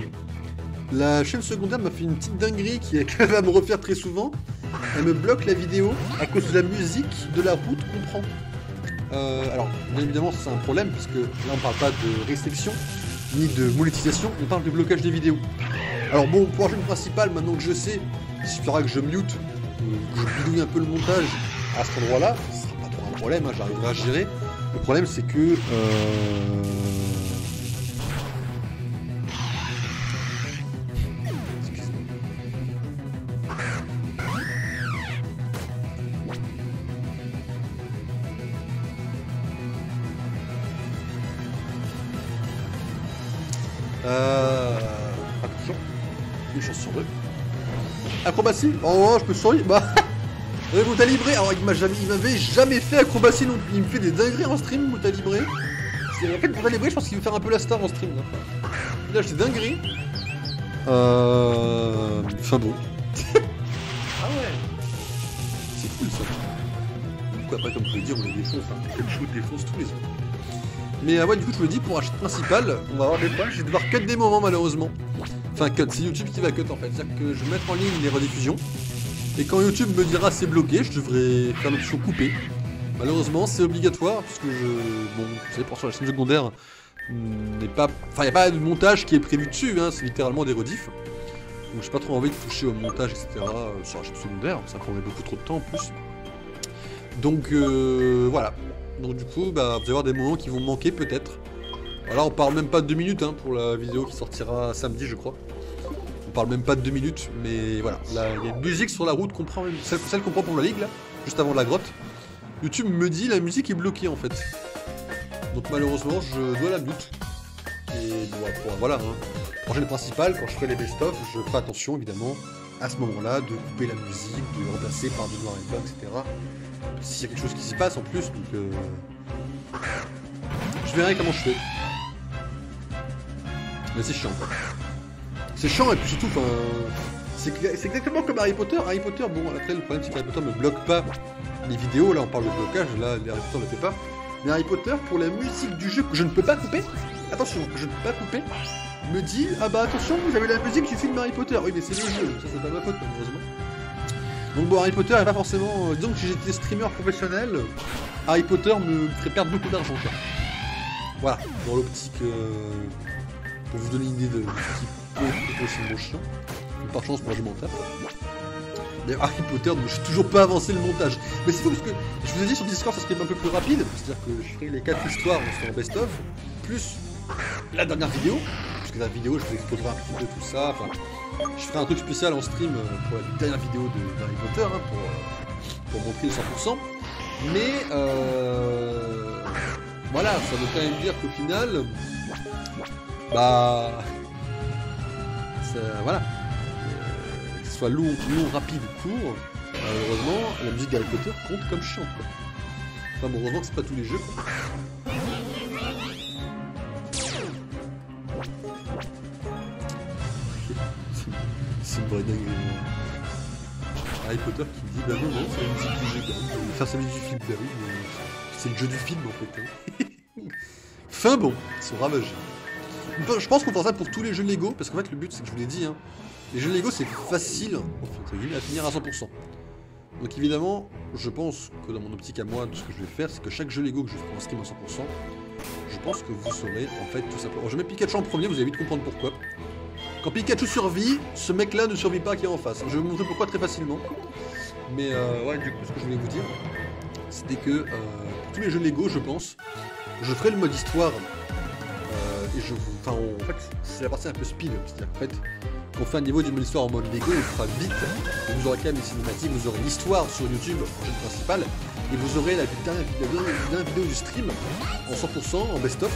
la chaîne secondaire m'a fait une petite dinguerie qu'elle va me refaire très souvent. Elle me bloque la vidéo à cause de la musique de la route qu'on prend. Alors, bien évidemment, c'est un problème, parce que là, on parle pas de restriction, ni de monétisation, on parle de blocage des vidéos. Alors bon, pour la chaîne principale, maintenant que je sais, il suffira que je mute, que je bidouille un peu le montage à cet endroit-là, ce sera pas trop un problème, hein, j'arriverai à gérer. Le problème, c'est que... Attention, une chance sur deux. Acrobatie. Oh, je peux sourire. Bah, Brutalibré. Alors, il m'avait jamais fait acrobatie non plus. Il me fait des dingueries en stream, Brutalibré. En fait, Brutalibré, je pense qu'il veut faire un peu la star en stream. Là, j'ai dinguerie. Enfin bon. Ah ouais. C'est cool ça. Du coup, après, comme je peux le dire, on les défonce. Hein. Quelque défonce tous les autres. Mais ouais, du coup, je me dis, pour la chaîne principale, on va avoir des problèmes. Je vais devoir cut des moments, malheureusement. Enfin, cut, c'est YouTube qui va cut en fait. C'est-à-dire que je vais mettre en ligne les rediffusions. Et quand YouTube me dira c'est bloqué, je devrais faire l'option couper. Malheureusement, c'est obligatoire, parce que bon, vous savez, pour sur la chaîne secondaire, n'est pas. Enfin, il n'y a pas de montage qui est prévu dessus, hein, c'est littéralement des rediffs. Donc, j'ai pas trop envie de toucher au montage, etc. Sur la chaîne secondaire, ça prendrait beaucoup trop de temps en plus. Donc, voilà. Donc du coup, bah, vous allez avoir des moments qui vont manquer peut-être. Voilà, on parle même pas de 2 minutes hein, pour la vidéo qui sortira samedi, je crois. On parle même pas de 2 minutes, mais voilà. Là, il y a une musique sur la route qu'on prend, celle qu'on prend pour la ligue, là, juste avant la grotte. YouTube me dit la musique est bloquée en fait. Donc malheureusement, je dois la mute. Et bon, après, voilà. Hein. Pour la chaîne principale, quand je ferai les best-of, je ferai attention évidemment à ce moment-là de couper la musique, de le remplacer par du noir et blanc, etc. S'il y a quelque chose qui s'y passe en plus, donc je verrai comment je fais. Mais c'est chiant quoi. C'est chiant et puis surtout, c'est exactement comme Harry Potter. Harry Potter, bon après le problème c'est qu'Harry Potter ne bloque pas les vidéos, là on parle de blocage, là Harry Potter ne le fait pas. Mais Harry Potter, pour la musique du jeu que je ne peux pas couper, attention, que je ne peux pas couper, me dit, ah bah attention, vous avez la musique du film Harry Potter. Oui mais c'est le jeu, ça c'est pas ma faute malheureusement. Donc bon, Harry Potter est pas forcément... disons que si j'étais streamer professionnel, Harry Potter me ferait perdre beaucoup d'argent. Voilà, dans l'optique... pour vous donner une idée de ce qui peut être possiblement chiant. Mais par chance, moi je m'en tape. D'ailleurs, Harry Potter, je suis toujours pas avancé le montage. Mais c'est fou parce que je vous ai dit sur Discord, ça serait un peu plus rapide. C'est-à-dire que je ferai les 4 histoires en best-of, plus la dernière vidéo. Parce que la vidéo, je vous exposerai un petit peu tout ça. Enfin, je ferai un truc spécial en stream pour la dernière vidéo de Harry Potter, hein, pour montrer les 100%. Mais voilà, ça veut quand même dire qu'au final, bah, ça, voilà, que ce soit long, rapide ou court, malheureusement, la musique d'Harry Potter compte comme chiant, quoi. Enfin bon, heureusement que c'est pas tous les jeux, quoi. c'est une vraie dinguerie. Harry Potter qui me dit bah non, c'est la musique du jeu quand même. Enfin, c'est la musique du film, bah oui, mais c'est le jeu du film en fait. Hein. Fin bon, ils sont ravagés. Je pense qu'on fera ça pour tous les jeux Lego, parce qu'en fait le but c'est que je vous l'ai dit, hein, les jeux Lego c'est facile en fait, à finir à 100%. Donc évidemment, je pense que dans mon optique à moi, ce que je vais faire, c'est que chaque jeu Lego que je ferai en stream à 100%, je pense que vous saurez en fait tout simplement. Je mets Pikachu en premier, vous allez vite comprendre pourquoi. Quand Pikachu survit, ce mec là ne survit pas qui est en face. Je vais vous montrer pourquoi très facilement. Mais ouais, du coup, ce que je voulais vous dire, c'était que pour tous les jeux Lego, je pense, je ferai le mode histoire. Et je vous. Enfin, en fait, c'est la partie un peu speed. C'est-à-dire qu'en fait, on fait un niveau du mode histoire en mode Lego, on le fera vite. Et vous aurez quand même les cinématiques, vous aurez l'histoire sur YouTube en jeu principal. Et vous aurez la dernière vidéo du stream en 100%, en best-of,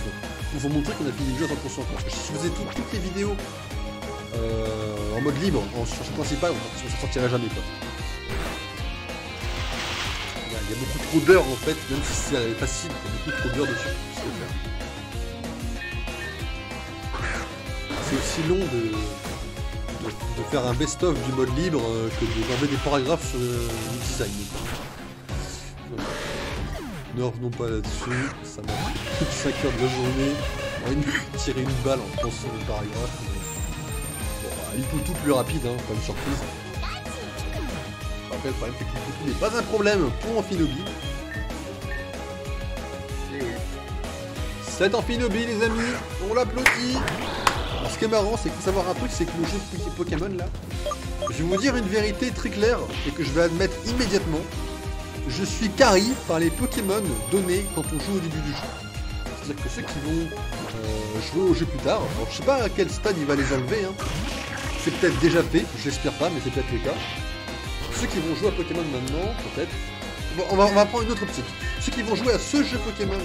pour vous montrer qu'on a fini le jeu à 100%. Parce que si je faisais toutes les vidéos en mode libre, sur jeu principal, on ne s'en sortirait jamais. Quoi. Il y a beaucoup trop d'heures en fait, même si c'est facile, il y a beaucoup trop d'heures dessus. C'est aussi long de faire un best-of du mode libre que d'enlever des paragraphes sur le design. Ne revenons pas là-dessus, ça m'a pris plus de 5 heures de la journée pour tirer une balle en pensant les paragraphes. Bon, il peut tout plus rapide, hein, pas une surprise. Après, le problème c'est que le n'est pas un problème pour Amphinobi. C'est Amphinobi les amis, on l'applaudit. Alors, ce qui est marrant, c'est qu'il faut savoir un truc, c'est que le jeu Pokémon là, je vais vous dire une vérité très claire et que je vais admettre immédiatement. Je suis carry par les Pokémon donnés quand on joue au début du jeu. C'est-à-dire que ceux qui vont jouer au jeu plus tard, alors je sais pas à quel stade il va les enlever, hein. C'est peut-être déjà fait, je l'espère pas, mais c'est peut-être le cas. Ceux qui vont jouer à Pokémon maintenant, peut-être. Bon, on va prendre une autre optique. Ceux qui vont jouer à ce jeu Pokémon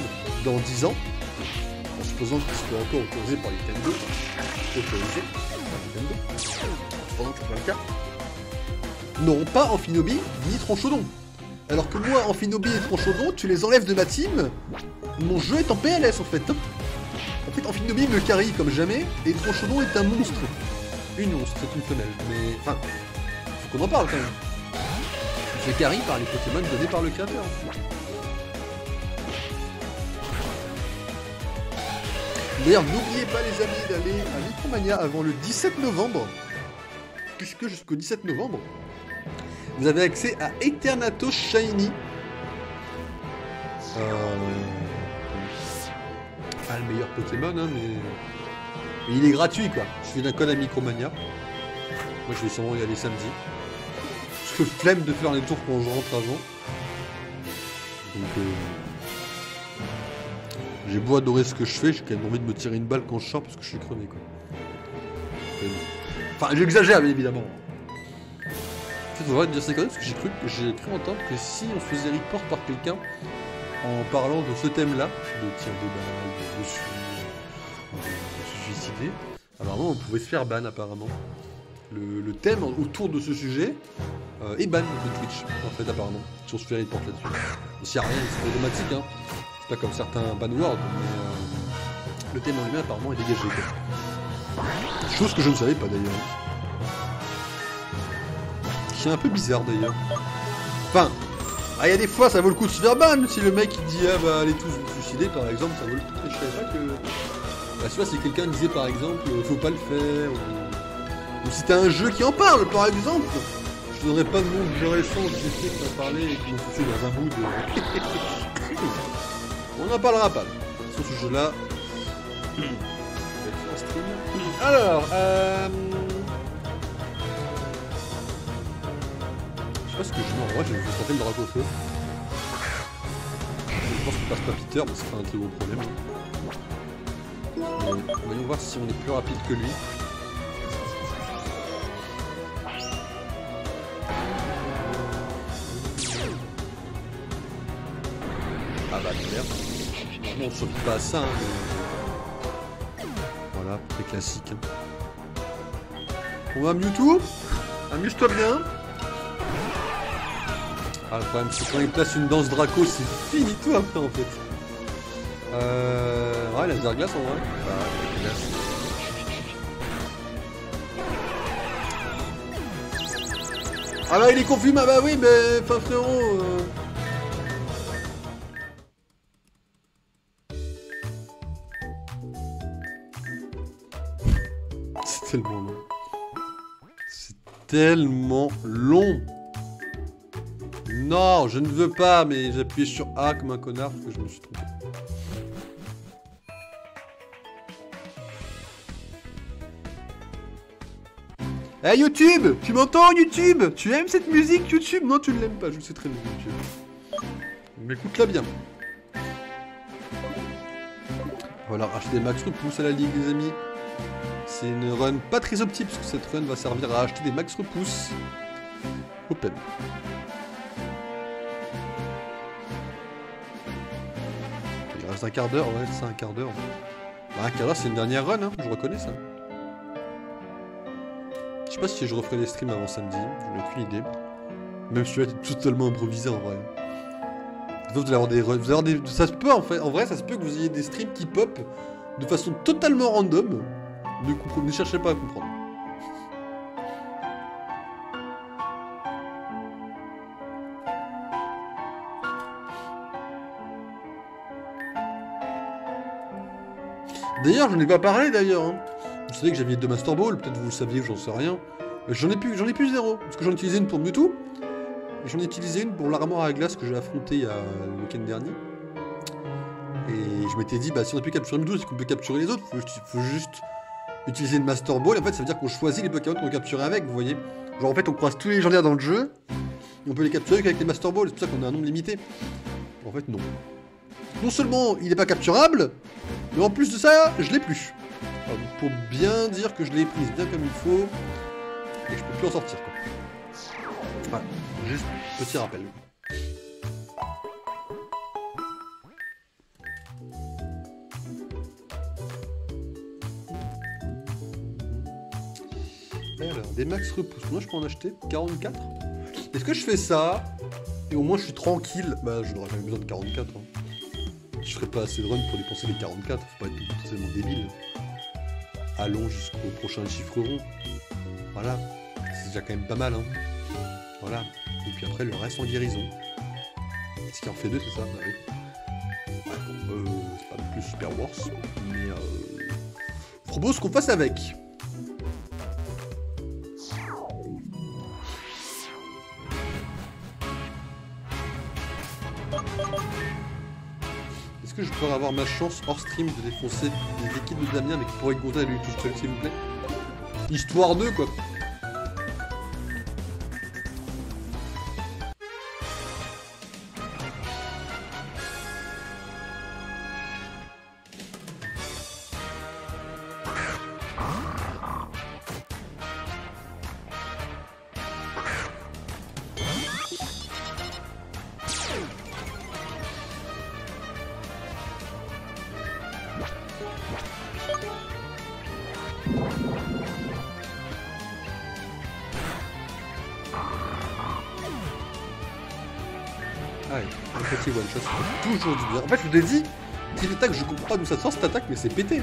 dans 10 ans, en supposant qu'il soit encore autorisé par Nintendo, autorisé par Nintendo, supposant que c'est pas le cas, n'auront pas Amphinobi ni Tronchaudon. Alors que moi, Amphinobi et Tronchaudon, tu les enlèves de ma team, mon jeu est en PLS en fait. En fait, Amphinobi me carry comme jamais, et Tronchaudon est un monstre. Une monstre, c'est une femelle, mais... Enfin, faut qu'on en parle quand même. Je carry par les Pokémon donnés par le créateur. D'ailleurs, n'oubliez pas les amis d'aller à Micromania avant le 17 novembre, puisque jusqu'au 17 novembre, vous avez accès à Eternatus Shiny. Pas le meilleur Pokémon, hein, mais il est gratuit quoi. Je suis d'un code à Micromania. Moi je vais sûrement y aller samedi. Parce que flemme de faire les tours quand je rentre avant. Donc j'ai beau adorer ce que je fais, j'ai quand même envie de me tirer une balle quand je sors parce que je suis crevé quoi. Enfin j'exagère bien évidemment. En fait, on va dire c'est quand même parce que j'ai cru entendre que si on faisait report par quelqu'un en parlant de ce thème-là, de tir de balle, de se suicider, apparemment on pouvait se faire ban apparemment. Le thème autour de ce sujet est ban de Twitch en fait apparemment, si on se fait report là-dessus. S'il n'y a rien, c'est automatique, hein. C'est pas comme certains banwords, mais le thème en lui-même apparemment est dégagé quoi. Chose que je ne savais pas d'ailleurs. C'est un peu bizarre d'ailleurs. Enfin, il y a des fois ça vaut le coup de se faire ban. Si le mec il dit ah bah allez tous vous suicider par exemple, ça vaut le coup. Je savais pas que. Bah tu vois si quelqu'un disait par exemple faut pas le faire ou si t'as un jeu qui en parle par exemple, je te donnerais pas de nom de jeu récent que j'ai fait qui en parlait et qui m'ont foutu dans un bout de. On n'en parlera pas sur ce jeu là. Alors je sais pas ce que je mets en vrai, je vais vous tenter le dragon au feu. Je pense qu'il passe pas Peter, mais c'est pas un très gros problème. Mais voyons voir si on est plus rapide que lui. Ah bah merde. Normalement on ne survit pas à ça, hein, mais... Voilà, très classique. On va Mewtwo. Amuse-toi bien. Ah, le problème, c'est que quand il place une danse Draco, c'est fini tout après en fait. Ouais, laser glace en vrai. Ah bah il est confus, ah bah oui, mais... Enfin frérot... C'est tellement long. C'est tellement long. Non, je ne veux pas, mais j'ai appuyé sur A comme un connard parce que je me suis trompé. Hey YouTube, tu m'entends YouTube? Tu aimes cette musique YouTube? Non, tu ne l'aimes pas, je sais très bien YouTube. Mais écoute-la bien. Voilà, acheter des max repousse à la ligue les amis. C'est une run pas très optique parce que cette run va servir à acheter des max repousses. Open. Il reste un quart d'heure, ouais, c'est un quart d'heure. Bah, un quart d'heure, c'est une dernière run, hein, je reconnais ça. Je sais pas si je referai des streams avant samedi, j'en ai aucune idée. Même si tu vas être totalement improvisé en vrai. Vous allez avoir des runs, vous allez avoir des... Ça se peut en fait, en vrai ça se peut que vous ayez des streams qui pop de façon totalement random. Ne cherchez pas à comprendre. D'ailleurs, je n'en ai pas parlé d'ailleurs. Hein. Vous savez que j'avais 2 Master Ball, peut-être vous le saviez, j'en sais rien. J'en ai plus 0, parce que j'en ai utilisé une pour Mewtwo. Et j'en ai utilisé une pour l'armoire à glace que j'ai affronté le week-end dernier. Et je m'étais dit, bah si on a pu capturer Mewtwo, c'est qu'on peut capturer les autres. Faut juste utiliser une Master Ball. En fait, ça veut dire qu'on choisit les Pokémon qu'on veut capturer avec, vous voyez. Genre en fait, on croise tous les légendaires dans le jeu. Et on peut les capturer qu'avec les Master Balls. C'est pour ça qu'on a un nombre limité. En fait, non. Non seulement il n'est pas capturable, mais en plus de ça, je l'ai plus. Alors, pour bien dire que je l'ai prise bien comme il faut, et que je peux plus en sortir quoi. Voilà, juste petit rappel. Alors, des max repousses, moi je peux en acheter 44. Est-ce que je fais ça, et au moins je suis tranquille? Bah je n'aurai jamais besoin de 44. Hein. Je ferai pas assez de run pour dépenser les 44, faut pas être totalement débile. Allons jusqu'au prochain chiffre rond. Voilà, c'est déjà quand même pas mal, hein. Voilà, et puis après le reste en guérison. Ce qui en fait 2, c'est ça? Bah oui. Ouais, c'est pas non plus super worse, mais je propose qu'on fasse avec. Est-ce que je pourrais avoir ma chance hors stream de défoncer les équipes de Damien avec pour Gonza et lui tout seul, s'il vous plaît? Histoire de quoi. Allez, un petit one shot, ça fait toujours du bien. En fait, je vous ai dit, c'est une attaque, je comprends pas d'où ça sort cette attaque, mais c'est pété.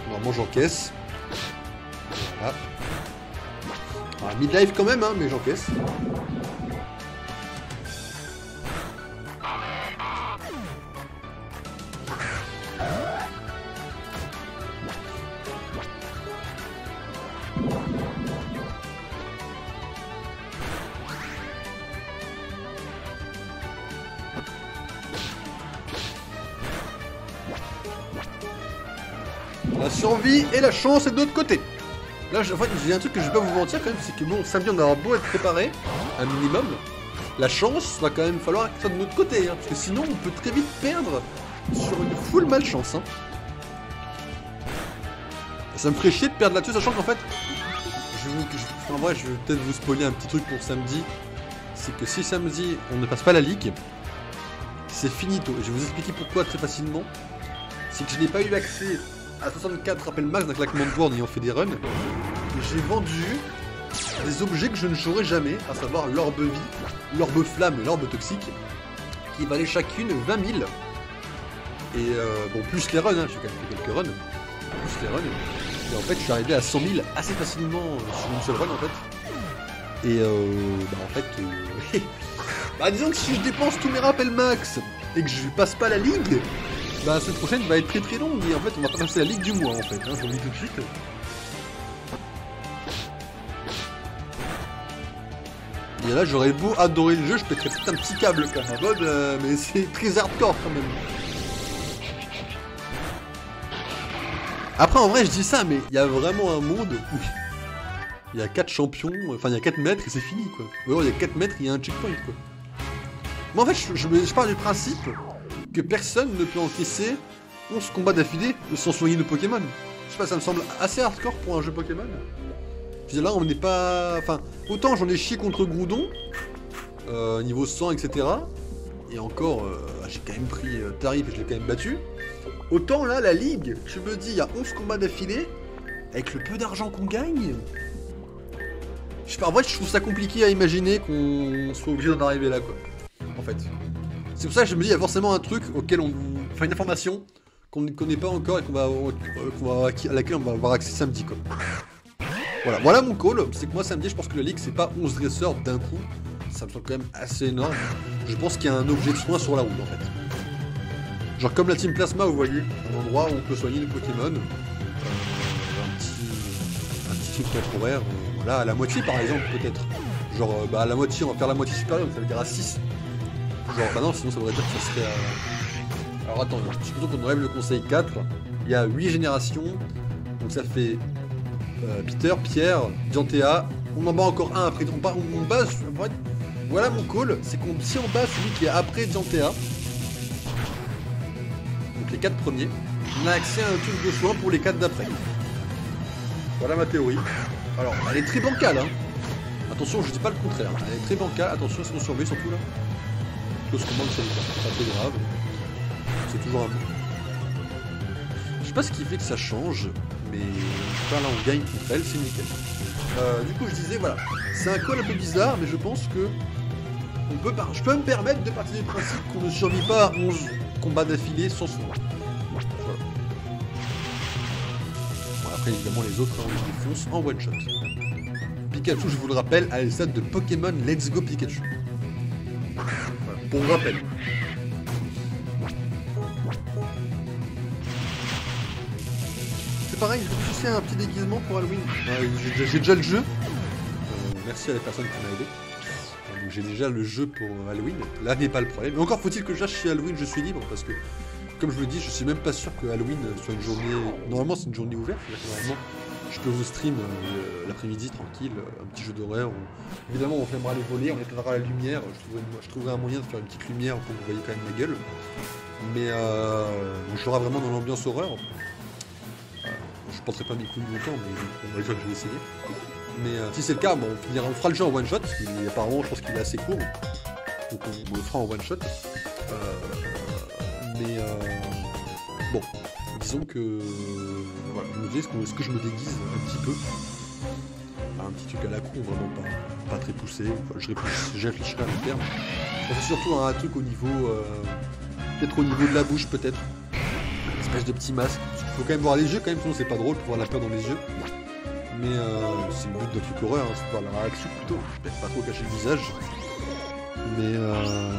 Normalement, j'encaisse. Voilà. Ah, mid-life quand même, hein, mais j'encaisse. La survie et la chance est de l'autre côté. Là, en fait, j'ai un truc que je vais pas vous mentir quand même, c'est que bon, samedi on aura beau être préparé, un minimum, la chance va quand même falloir que ça soit de notre côté, hein, parce que sinon on peut très vite perdre sur une full malchance. Hein. Ça me ferait chier de perdre là-dessus, sachant qu'en fait, en vrai, je vais peut-être vous spoiler un petit truc pour samedi, c'est que si samedi on ne passe pas la ligue, c'est finito. Et je vais vous expliquer pourquoi très facilement. C'est que je n'ai pas eu accès à 64 rappels max d'un claquement de doigts en ayant fait des runs. Et j'ai vendu des objets que je ne jouerai jamais, à savoir l'orbe vie, l'orbe flamme et l'orbe toxique, qui valaient chacune 20 000. Et bon, plus les runs, hein, j'ai quand même fait quelques runs. Plus les runs. Et en fait, je suis arrivé à 100 000 assez facilement sur une seule run en fait. Et en fait, bah disons que si je dépense tous mes rappels max et que je passe pas la ligue, bah la semaine prochaine va être très très longue et en fait on va pas passer la ligue du mois en fait, hein, je vous le dis tout de suite. Et là j'aurais beau adorer le jeu, je pèterais peut-être un petit câble quand même en mode, mais c'est très hardcore quand même. Après en vrai je dis ça, mais il y a vraiment un monde où il y a 4 champions, enfin il y a 4 mètres et c'est fini quoi. Ou alors il y a 4 mètres et il y a un checkpoint quoi. Moi en fait je pars du principe que personne ne peut encaisser 11 combats d'affilée sans soigner de Pokémon. Je sais pas, ça me semble assez hardcore pour un jeu Pokémon. Je veux dire, là on n'est pas... Enfin, autant j'en ai chié contre Groudon, niveau 100 etc. Et encore, j'ai quand même pris tarif et je l'ai quand même battu. Autant là, la ligue, je me dis, il y a 11 combats d'affilée, avec le peu d'argent qu'on gagne... Je sais pas, en vrai je trouve ça compliqué à imaginer qu'on soit obligé d'en arriver là quoi. En fait. C'est pour ça que je me dis, il y a forcément un truc auquel on... Enfin, une information qu'on ne connaît pas encore et à laquelle on va avoir accès samedi, quoi. Voilà mon call, c'est que moi samedi, je pense que la ligue, c'est pas 11 dresseurs d'un coup. Ça me semble quand même assez énorme. Je pense qu'il y a un objet de soin sur la route, en fait. Genre comme la Team Plasma, vous voyez, un endroit où on peut soigner les Pokémon. Un petit truc temporaire, voilà, à la moitié par exemple, peut-être. Genre, à la moitié, on va faire la moitié supérieure, donc ça veut dire à 6. Genre, bah non, sinon ça voudrait dire que ça serait à... Alors attends, supposons qu'on enlève le conseil 4, il y a 8 générations, donc ça fait Peter, Pierre, Diantea, on en bat encore un après, on bat, en fait, voilà mon call, c'est qu'on si on bat celui qui est après Diantea, donc les 4 premiers, on a accès à un truc de soin pour les 4 d'après. Voilà ma théorie. Alors, elle est très bancale, hein. Attention, je dis pas le contraire, elle est très bancale, attention, est-ce qu'on surveille surtout là? Chose qu'on manque sur le temps, c'est pas très grave. C'est toujours un bon. Je sais pas ce qui fait que ça change, mais là on gagne contre elle, c'est nickel. Du coup je disais voilà, c'est un call un peu bizarre, mais je pense que je peux me permettre de partir du principe qu'on ne survit pas à 11 combats d'affilée sans soin. Voilà. Bon, après évidemment les autres on les défonce en one shot. Pikachu, je vous le rappelle, à le stade de Pokémon Let's Go Pikachu. Voilà, pour rappel. C'est pareil, je vais chercher un petit déguisement pour Halloween. J'ai déjà le jeu. Merci à la personne qui m'a aidé. Donc j'ai déjà le jeu pour Halloween. Là n'est pas le problème. Mais encore faut-il que je chez Halloween, je suis libre parce que, comme je vous le dis, je suis même pas sûr que Halloween soit une journée. Normalement, c'est une journée ouverte. Normalement, je peux vous stream l'après-midi tranquille, un petit jeu d'horreur. Évidemment, on fermera les volets, on éteindra la lumière. Je trouverai un moyen de faire une petite lumière pour que vous voyez quand même ma gueule. Mais je serai vraiment dans l'ambiance horreur. Je porterai pas mes couilles longtemps, mais on va dire que je vais essayer. Mais si c'est le cas, bon, on fera le jeu en one shot, parce qu'apparemment je pense qu'il est assez court. Donc on le fera en one shot. Bon, disons que voilà, je me disais, est-ce que je me déguise un petit peu, un petit truc à la con, vraiment pas très poussé. Enfin, je réfléchirai à long terme. C'est surtout un truc au niveau, peut-être au niveau de la bouche, peut-être. Une espèce de petit masque. Parce qu'il faut quand même voir les yeux, quand même, sinon c'est pas drôle pour voir la peur dans les yeux. Mais c'est le but d'un truc horreur, hein, c'est de voir la réaction plutôt. Peut-être pas trop cacher le visage. Mais alors.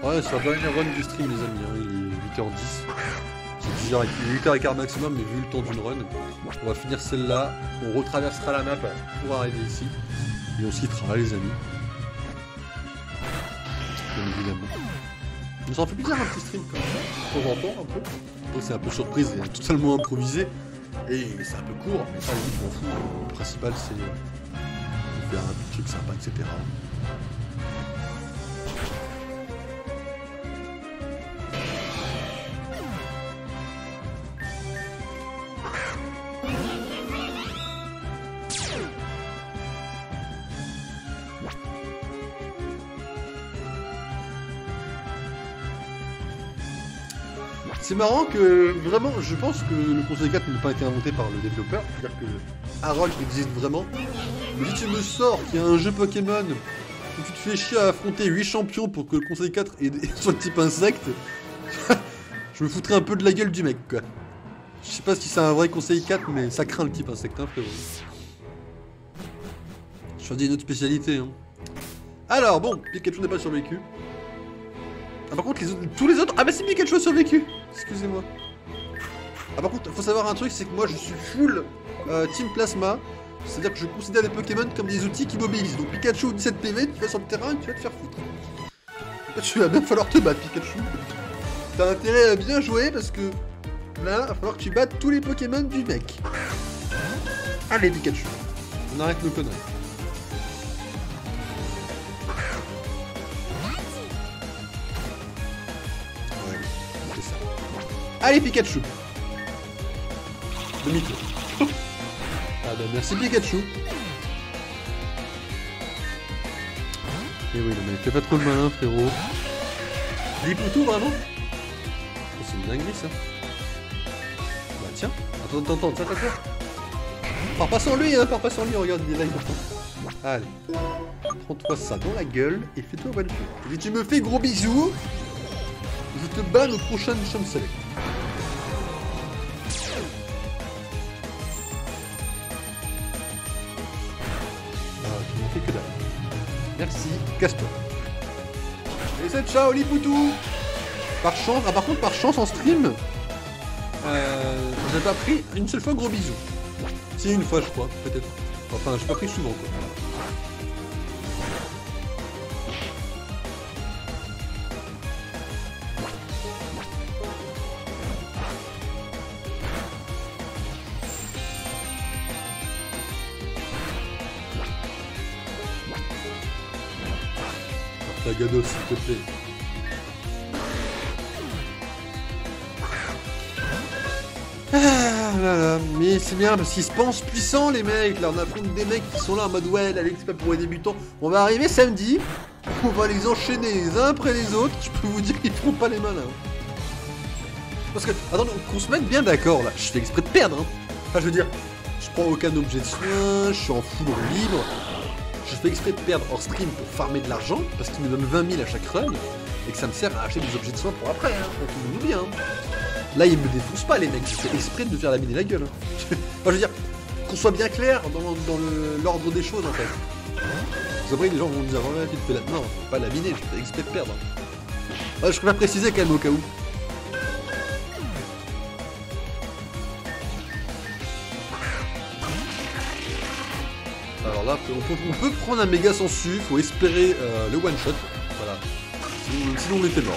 Ouais, c'est la dernière run du stream, les amis, hein. Il est 8h10. C'est 8h15 maximum, mais vu le temps d'une run, on va finir celle-là. On retraversera la map pour arriver ici. Et on se quittera, les amis. Bien évidemment. Ça en fait plaisir un petit stream quand même, de temps en temps un peu. Après, c'est un peu surprise et totalement improvisé. Et c'est un peu court, mais ça, je m'en fous. Le principal, c'est super, un petit truc sympa, etc. C'est marrant que, vraiment, je pense que le Conseil 4 n'a pas été inventé par le développeur, c'est-à-dire que Harold existe vraiment. Mais si tu me sors qu'il y a un jeu Pokémon où tu te fais chier à affronter 8 champions pour que le Conseil 4 soit le type insecte, je me foutrais un peu de la gueule du mec, quoi. Je sais pas si c'est un vrai Conseil 4, mais ça craint le type insecte, hein, frérot. Je choisis une autre spécialité, hein. Alors, bon, Pikachu n'a pas survécu. Ah, par contre, tous les autres... Ah bah si, Pikachu a survécu. Excusez-moi. Ah par contre, faut savoir un truc, c'est que moi je suis full Team Plasma. C'est-à-dire que je considère les Pokémon comme des outils qui mobilisent. Donc Pikachu 17 PV, tu vas sur le terrain et tu vas te faire foutre. Tu vas bien falloir te battre, Pikachu. T'as intérêt à bien jouer parce que là, il va falloir que tu battes tous les Pokémon du mec. Allez, Pikachu. On arrête nos conneries. Allez Pikachu. Demi-tour. Ah bah merci Pikachu. Et oui, non mais fais pas trop le malin frérot. Lipoutou vraiment? Oh, c'est une dinguerie ça. Bah tiens. Attends, tiens. Pars pas sans lui, hein, pars pas sans lui, regarde, il est là, il m'entend. Allez. Prends-toi ça dans la gueule et fais-toi one shot. Et tu me fais gros bisous. Je te banne au prochain Champ Select. Que dalle. Merci, casse-toi. Et c'est ciao Lipoutou. Par chance, ah par contre par chance en stream, j'ai pas pris une seule fois gros bisous. Si une fois je crois, peut-être. Enfin j'ai pas pris souvent quoi. Gados, s'il te plaît. Ah là là, mais c'est bien parce qu'ils se pensent puissants les mecs. Là on affronte des mecs qui sont là en mode ouais, la Ligue c'est pas pour les débutants. On va arriver samedi, on va les enchaîner les uns après les autres. Je peux vous dire qu'ils feront pas les malins. Parce que, attends, qu'on se mette bien d'accord là, je fais exprès de perdre. Hein. Enfin je veux dire, je prends aucun objet de soin, je suis en full libre. Je fais exprès de perdre hors stream pour farmer de l'argent, parce qu'il me donne 20 000 à chaque run, et que ça me sert à acheter des objets de soins pour après, hein, on nous bien. Là, ils me défoncent pas, les mecs, je fais exprès de me faire laminer la gueule. Enfin, je veux dire, qu'on soit bien clair dans l'ordre des choses, en fait. Parce qu'après, les gens vont me dire, ouais, tu te fais la... Non, pas laminer, je fais exprès de perdre. Ouais, je préfère préciser quand même, au cas où. Alors là, on peut prendre un méga sensu, faut espérer le one shot. Voilà. Sinon on était mort.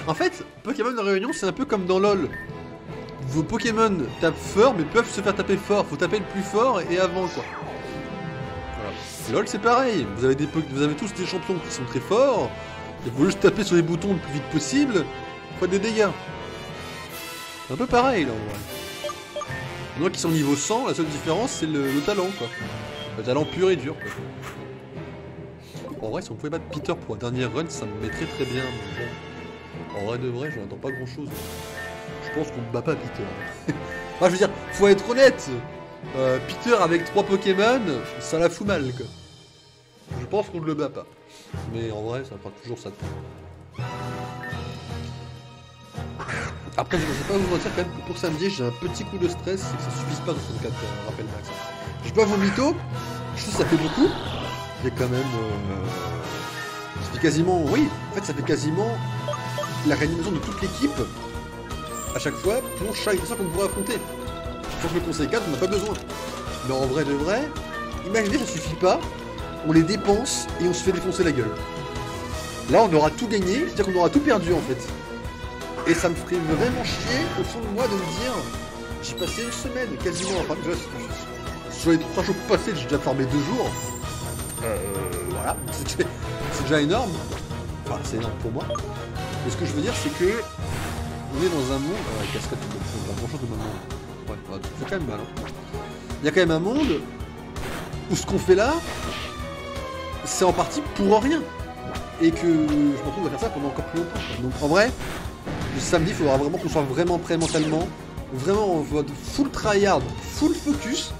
En fait, Pokémon de Réunion, c'est un peu comme dans LoL. Vos Pokémon tapent fort, mais peuvent se faire taper fort. Faut taper le plus fort et avant, quoi. Voilà. LoL, c'est pareil. Vous avez tous des champions qui sont très forts. Il faut juste taper sur les boutons le plus vite possible. Faut des dégâts. C'est un peu pareil, là, en vrai. Il y en a qui sont niveau 100, la seule différence c'est le talent quoi. Le talent pur et dur quoi. En vrai si on pouvait battre Peter pour un dernier run ça me mettrait très bien mais bon. En vrai de vrai j'en attends pas grand chose. Je pense qu'on ne bat pas Peter. Enfin je veux dire, faut être honnête. Peter avec 3 Pokémon, ça la fout mal quoi. Je pense qu'on ne le bat pas. Mais en vrai ça fera toujours ça de temps. Après, je ne vais pas vous mentir quand même que pour samedi, j'ai un petit coup de stress, c'est que ça suffise pas dans 64 rappel max. Je peux pas vos mythos, je sais que ça fait beaucoup, mais quand même, ça fait quasiment, oui, en fait ça fait quasiment la réanimation de toute l'équipe, à chaque fois, pour chaque adversaire qu'on pourrait affronter. Sauf que le conseil 4, on n'a pas besoin. Mais en vrai de vrai, imaginez, ça suffit pas, on les dépense et on se fait défoncer la gueule. Là, on aura tout gagné, c'est-à-dire qu'on aura tout perdu en fait. Et ça me ferait vraiment chier au fond de moi de me dire j'ai passé une semaine quasiment, enfin déjà Sur les 3 jours passés, j'ai déjà farmé 2 jours. Voilà, c'est déjà énorme. Enfin, c'est énorme pour moi. Mais ce que je veux dire, c'est que on est dans un monde. Cascade, pas grand chose de maintenant. Ouais, ça fait quand même mal. Hein. Il y a quand même un monde où ce qu'on fait là, c'est en partie pour rien. Et que je me retrouve à faire ça pendant encore plus longtemps. Donc en vrai, le samedi, il faudra vraiment qu'on soit vraiment prêt mentalement. Vraiment en mode full tryhard, full focus.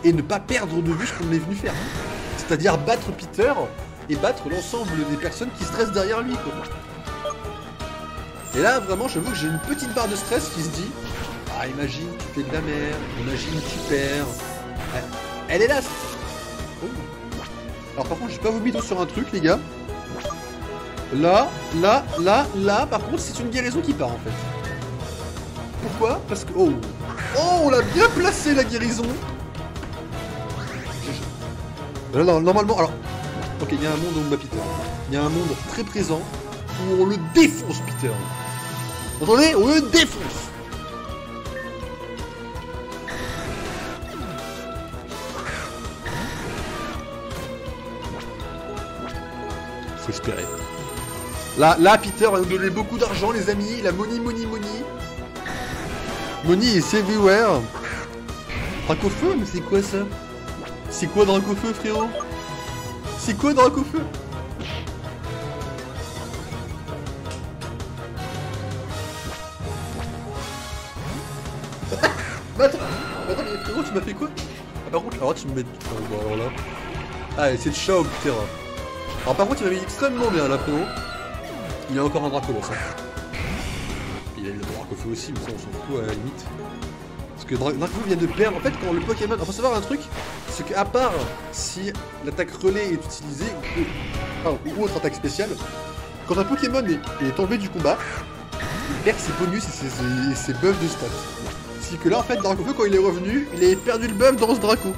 Et ne pas perdre de vue ce qu'on est venu faire. C'est-à-dire battre Peter et battre l'ensemble des personnes qui stressent derrière lui, quoi. Et là, vraiment, j'avoue que j'ai une petite barre de stress qui se dit ah, imagine, tu fais de la merde, imagine, tu perds. Elle est là. Oh. Alors, par contre, j'ai pas vomi d'eau sur un truc, les gars. Là, par contre, c'est une guérison qui part, en fait. Pourquoi? Parce que... Oh, on l'a bien placé, la guérison. Là, normalement, alors... Ok, il y a un monde où on bat Peter. Il y a un monde très présent où on le défonce, Peter. Vous entendez? On le défonce. Faut espérer. Là, Peter va nous donner beaucoup d'argent, les amis. La money. Money is everywhere. Dracofeu? Mais c'est quoi ça? C'est quoi Dracofeu, frérot? C'est quoi Dracofeu? Attends, mais frérot, tu m'as fait quoi? Ah, par contre, alors tu me mets... Oh, bon, alors là... Ah, c'est le chat au Peter. Alors par contre, il m'a mis extrêmement bien, là, frérot. Il y a encore un Draco là, ça. Il a eu le Dracofeu aussi, mais ça, on s'en fout à la limite. Parce que Dracofeu vient de perdre. En fait, quand le Pokémon. Il faut savoir un truc, c'est qu'à part si l'attaque relais est utilisée, ou autre attaque spéciale, quand un Pokémon est enlevé du combat, il perd ses bonus et ses buffs de stats. C'est que là, en fait, Dracofeu, quand il est revenu, il avait perdu le buff dans ce Draco.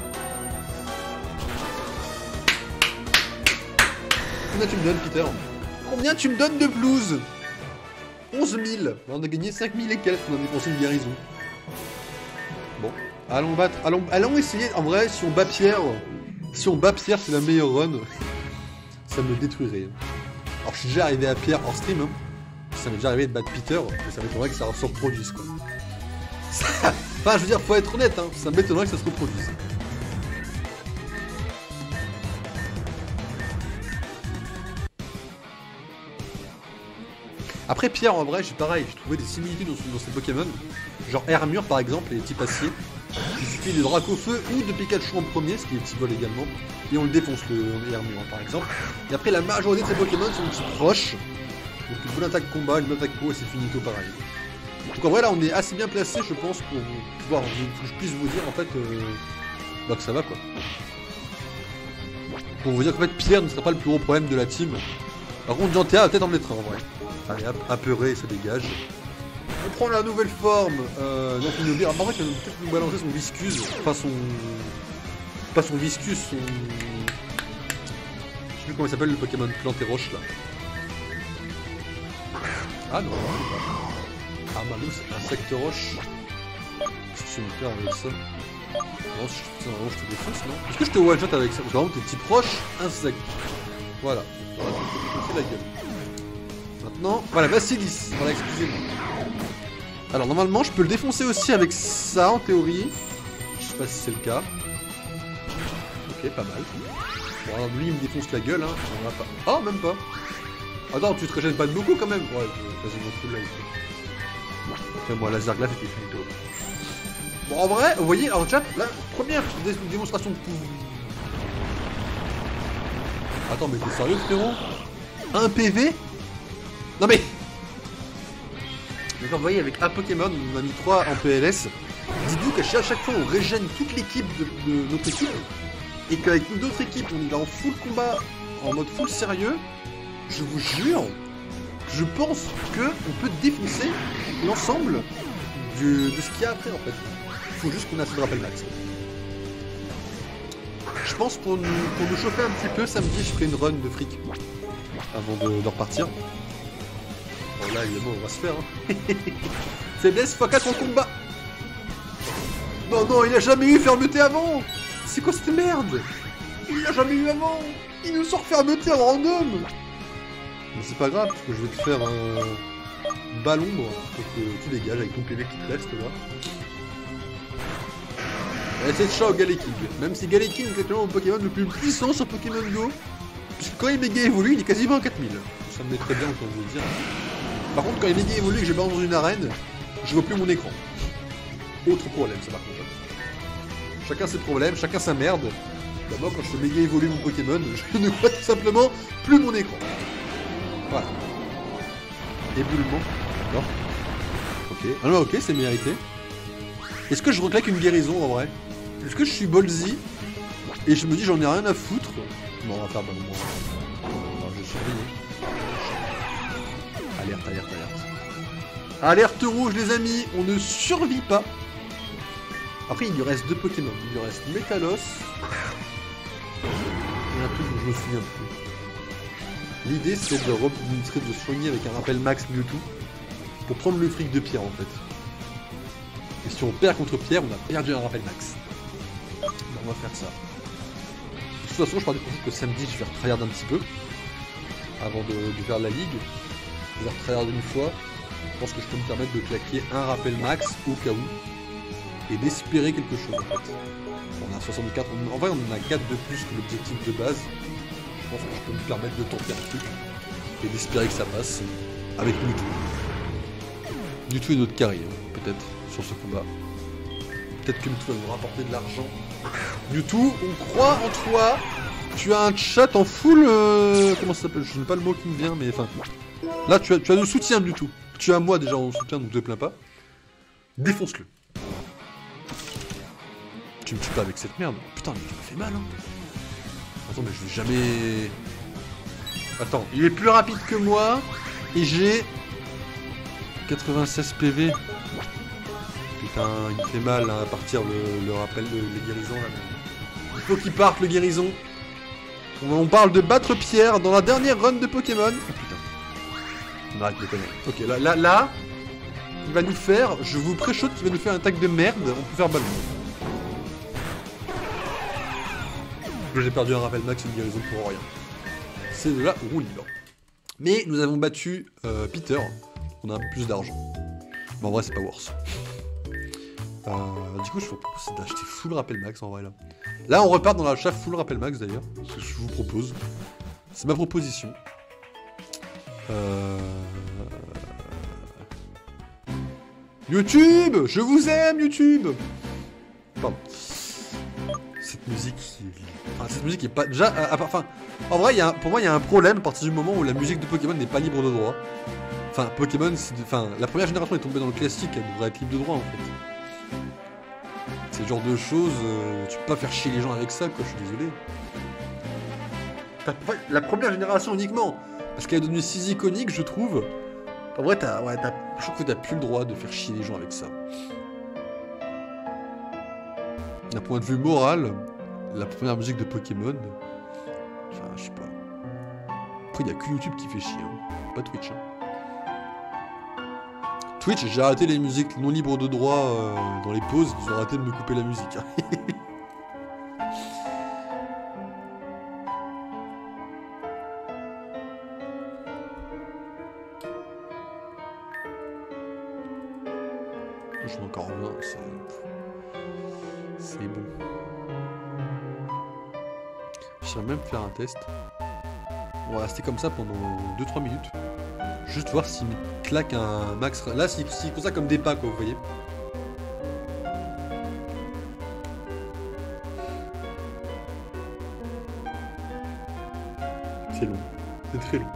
Combien tu me donnes, Peter? Combien tu me donnes de blues? 11 000. On a gagné 5 000 et quelques, on a dépensé une guérison. Bon, allons essayer. En vrai, si on bat Pierre, c'est la meilleure run. Ça me détruirait. Alors, je suis déjà arrivé à Pierre en stream. Hein. Ça m'est déjà arrivé de battre Peter, mais ça m'étonnerait que ça se reproduise, quoi. Enfin, je veux dire, faut être honnête, hein. Ça m'étonnerait que ça se reproduise. Après Pierre, en vrai, j'ai pareil, j'ai trouvé des similitudes dans ces Pokémon. Genre Hermure par exemple, les types acier. Il suffit de Dracofeu ou de Pikachu en premier, ce qui est petit vol également. Et on le défonce le Hermure par exemple. Et après la majorité de ces Pokémon sont des types roches. Donc une bonne attaque combat, une bonne attaque peau et c'est finito pareil. Donc en vrai là on est assez bien placé je pense pour pouvoir que je puisse vous dire en fait que ça va quoi. Pour vous dire qu'en fait Pierre ne sera pas le plus gros problème de la team. Par contre Dianthea va peut-être en mettre un en vrai. Allez, apeuré, ça dégage. On prend la nouvelle forme. Donc il nous dit. Par contre, il va peut-être nous balancer son viscuse. Enfin, son. Pas son viscuse, son. Je sais plus comment il s'appelle le Pokémon plante et roche là. Ah non, ah bah nous, c'est insecte roche. Qu'est-ce que tu me faire avec ça? Non, je te défonce, non? Est-ce que je te one-shot avec ça? Parce que vraiment, t'es type roche, insecte. Voilà. Je te fais la gueule. Maintenant, voilà, Basilis. Voilà, excusez-moi. Alors, normalement, je peux le défoncer aussi avec ça, en théorie. Je sais pas si c'est le cas. Ok, pas mal. Bon, alors, lui, il me défonce la gueule, hein. On va pas. Oh, même pas. Attends, tu te régènes pas de beaucoup, quand même. Ouais, quasiment full life. Après, moi, laser glace était finito. Bon, en vrai, vous voyez, alors, chat, là, première démonstration de pouvoir. Attends, mais t'es sérieux, frérot? 1 PV? Non mais... Donc vous voyez, avec un Pokémon, on a mis 3 en PLS. Dites-vous qu'à chaque fois, on régène toute l'équipe de notre équipe. Et qu'avec une autre équipe, on y va en full combat, en mode full sérieux. Je vous jure, je pense qu'on peut défoncer l'ensemble de ce qu'il y a après, en fait. Il faut juste qu'on a fait le rappel max. Je pense pour nous chauffer un petit peu, samedi, je ferai une run de fric. Avant de repartir. Bon là évidemment on va se faire hein. Faiblesse x4 en combat. Non non il a jamais eu fermeté avant. C'est quoi cette merde? Il l'a jamais eu avant. Il nous sort fermeté en random. Mais c'est pas grave, parce que je vais te faire un bas l'ombre pour que tu dégages avec ton PV qui te reste là. Et c'est ciao Galeking. Même si Galeking est actuellement mon Pokémon le plus puissant sur Pokémon Go. Puisque quand il méga évolue, il est quasiment à 4000. Ça me met très bien, comme je veux dire. Par contre, quand il méga évolue et que je balance dans une arène, je vois plus mon écran. Autre problème, ça par contre. Chacun ses problèmes, chacun sa merde. D'abord, quand je fais méga évoluer mon Pokémon, je ne vois tout simplement plus mon écran. Voilà. Éboulement. D'accord. Ok. Ah non, ok, c'est mérité. Est-ce que je reclaque une guérison en vrai? Est-ce que je suis ballsy et je me dis j'en ai rien à foutre? Non, on va faire bon moi. Je surveille. Alerte, alerte, alerte. Alerte rouge les amis, on ne survit pas. Après il lui reste 2 Pokémon. Il lui reste Métalos. Et un truc dont je me souviens plus. L'idée c'est de soigner avec un rappel max Mewtwo pour prendre le fric de Pierre en fait. Et si on perd contre Pierre, on a perdu un rappel max. Donc on va faire ça. De toute façon, je pars du principe que samedi, je vais retryhard un petit peu. Avant de faire la ligue. Je vais retryhard une fois. Je pense que je peux me permettre de claquer un rappel max au cas où. Et d'espérer quelque chose en fait. On a 64, en vrai on en a 4 de plus que l'objectif de base. Je pense que je peux me permettre de tenter un truc. Et d'espérer que ça passe. Avec Mewtwo. Mewtwo est notre carry, hein, peut-être. Sur ce combat. Peut-être que Mewtwo va nous rapporter de l'argent. Mewtwo, on croit en toi. Tu as un chat en full... comment ça s'appelle? Je n'ai pas le mot qui me vient, mais enfin... Là, tu as le soutien Mewtwo. Tu as moi déjà en soutien, donc ne te plains pas. Défonce-le. Tu me tues pas avec cette merde. Putain, mais tu me fais mal, hein. Attends, mais je vais jamais... Attends, il est plus rapide que moi. Et j'ai... 96 PV. Putain, il me fait mal hein, à partir le rappel les guérisons là. Il faut qu'il parte le guérison. On parle de battre Pierre dans la dernière run de Pokémon. Oh putain. On arrête de conneries. Ok, là, il va nous faire, je vous préchote qu'il va nous faire un attaque de merde. On peut faire ballon. J'ai perdu un rappel max, une guérison pour rien. C'est de la roue libre. Mais nous avons battu Peter. On a un peu plus d'argent. Mais en vrai, c'est pas worse. Du coup, je vous propose d'acheter full rappel max en vrai là. Là, on repart dans la chasse full rappel max d'ailleurs. Ce que je vous propose. C'est ma proposition. YouTube! Je vous aime, YouTube! Pardon. Cette musique qui... Enfin, cette musique est pas... Déjà... Enfin, en vrai, pour moi, il y a un problème à partir du moment où la musique de Pokémon n'est pas libre de droit. Enfin, Pokémon, enfin, la première génération est tombée dans le classique, elle devrait être libre de droit en fait. C'est le genre de choses, tu peux pas faire chier les gens avec ça, quoi, je suis désolé. La première génération uniquement, parce qu'elle est devenue si iconique, je trouve. En vrai, je trouve que t'as plus le droit de faire chier les gens avec ça. D'un point de vue moral, la première musique de Pokémon, enfin, je sais pas. Après, il y a que YouTube qui fait chier, hein. Pas Twitch. Hein. Twitch, j'ai arrêté les musiques non libres de droit dans les pauses, ils ont arrêté de me couper la musique. J'en ai encore 20, c'est bon. Je vais même faire un test. On va rester comme ça pendant 2-3 minutes. Juste voir s'il me claque un max... Là, s'il prend ça comme des pas, quoi, vous voyez. C'est long. C'est très long.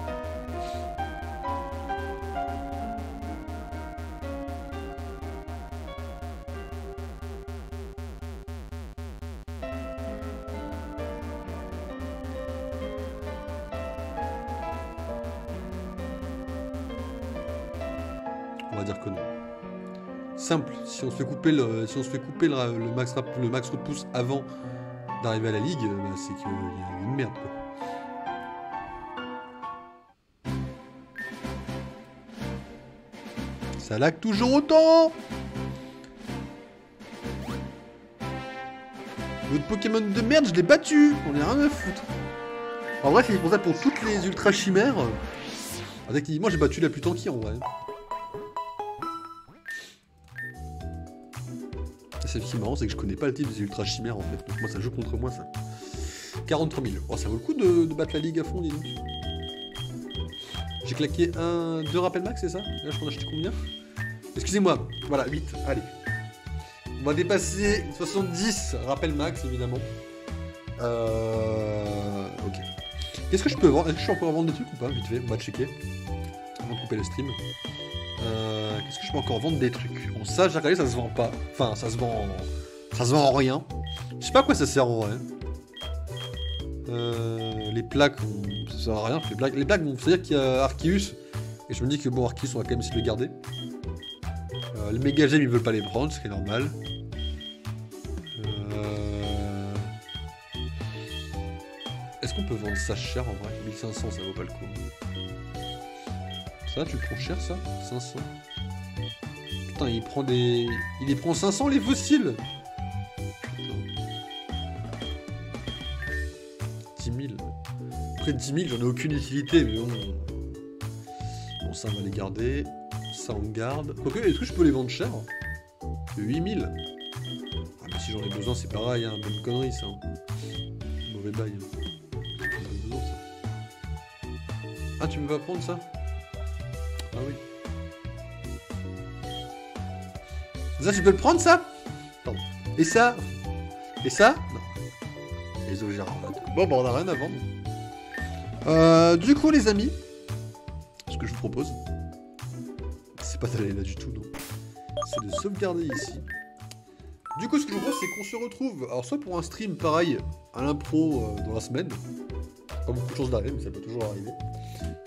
On va dire que non. Simple, si on se fait couper le max repousse avant d'arriver à la ligue, bah, c'est qu'il y a une merde quoi. Ça lag toujours autant. Votre Pokémon de merde, je l'ai battu. On est rien à foutre. En vrai, c'est pour ça pour toutes les ultra chimères. Techniquement, j'ai battu la plus tanky en vrai. C'est ce qui est marrant, c'est que je connais pas le type des ultra chimères en fait. Donc moi, ça joue contre moi ça. 43 000. Oh, ça vaut le coup de battre la ligue à fond, dis donc. J'ai claqué 2 rappels max, c'est ça? Là, je crois que j'ai acheté combien? Excusez-moi. Voilà, 8. Allez. On va dépasser 70 rappels max, évidemment. Ok. Qu'est-ce que je peux vendre? Est-ce que je peux encore vendre des trucs ou pas? Vite fait, on va checker. On va couper le stream. Qu'est-ce que je peux encore vendre des trucs? Bon, ça, j'ai regardé, ça se vend pas. Enfin, ça se vend en rien. Je sais pas à quoi ça sert en vrai. Les plaques, ça sert à rien. Les plaques, bon, c'est-à-dire qu'il y a Arceus. Et je me dis que bon, Arceus, on va quand même essayer de le garder. Les méga gemmes, ils veulent pas les prendre, ce qui est normal. Est-ce qu'on peut vendre ça cher en vrai? 1500, ça vaut pas le coup. Ça, tu le prends cher ça? 500. Putain, il les prend 500 les fossiles. 10 000. Après 10 000, j'en ai aucune utilité, mais bon. Bon, ça, on va les garder. Ça, on garde. Quoique, est-ce que je peux les vendre cher? 8 000. Ah, mais si j'en ai besoin, c'est pareil, hein. Bonne connerie, ça. Mauvais bail. J'en ai besoin, ça. Ah, tu me vas prendre ça? Ah oui. Ça, tu peux le prendre, ça? Pardon. Et ça? Et ça? Non. Les eaux gérants. Bon, bah, on a rien à vendre. Du coup, les amis, ce que je vous propose, c'est pas d'aller là du tout, non. C'est de sauvegarder ici. Du coup, ce que je vous propose, c'est qu'on se retrouve, alors soit pour un stream pareil, à l'impro dans la semaine. Pas beaucoup de choses d'arriver, mais ça peut toujours arriver.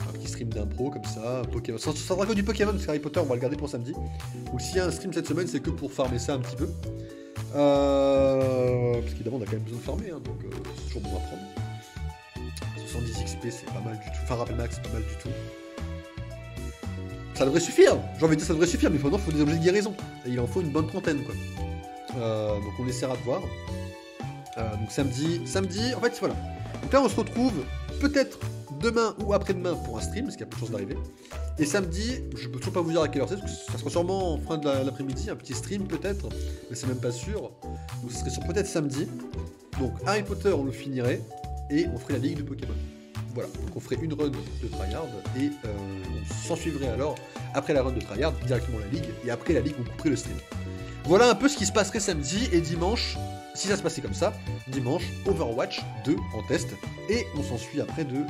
Un petit stream d'impro comme ça, Pokémon. Ça sera que du Pokémon, parce qu'Harry Potter, on va le garder pour samedi. Ou s'il y a un stream cette semaine, c'est que pour farmer ça un petit peu. Parce qu'évidemment, on a quand même besoin de farmer, hein, donc c'est toujours bon à prendre. 70 XP, c'est pas mal du tout. Enfin, rappel max, c'est pas mal du tout. Ça devrait suffire. J'ai envie de dire ça devrait suffire, mais maintenant, il faut des objets de guérison. Et il en faut une bonne trentaine, quoi. Donc on essaiera de voir. Donc samedi, en fait, voilà. Donc là, on se retrouve peut-être demain ou après-demain pour un stream, parce qu'il y a peu de chances d'arriver. Et samedi, je peux toujours pas vous dire à quelle heure c'est, parce que ça sera sûrement en fin de l'après-midi, un petit stream peut-être, mais c'est même pas sûr. Donc ce serait sur peut-être samedi. Donc Harry Potter, on le finirait, et on ferait la ligue de Pokémon. Voilà, donc on ferait une run de tryhard, et on s'en suivrait alors, après la run de tryhard, directement la ligue, et après la ligue, on couperait le stream. Voilà un peu ce qui se passerait samedi, et dimanche, si ça se passait comme ça, dimanche, Overwatch 2 en test, et on s'ensuit après de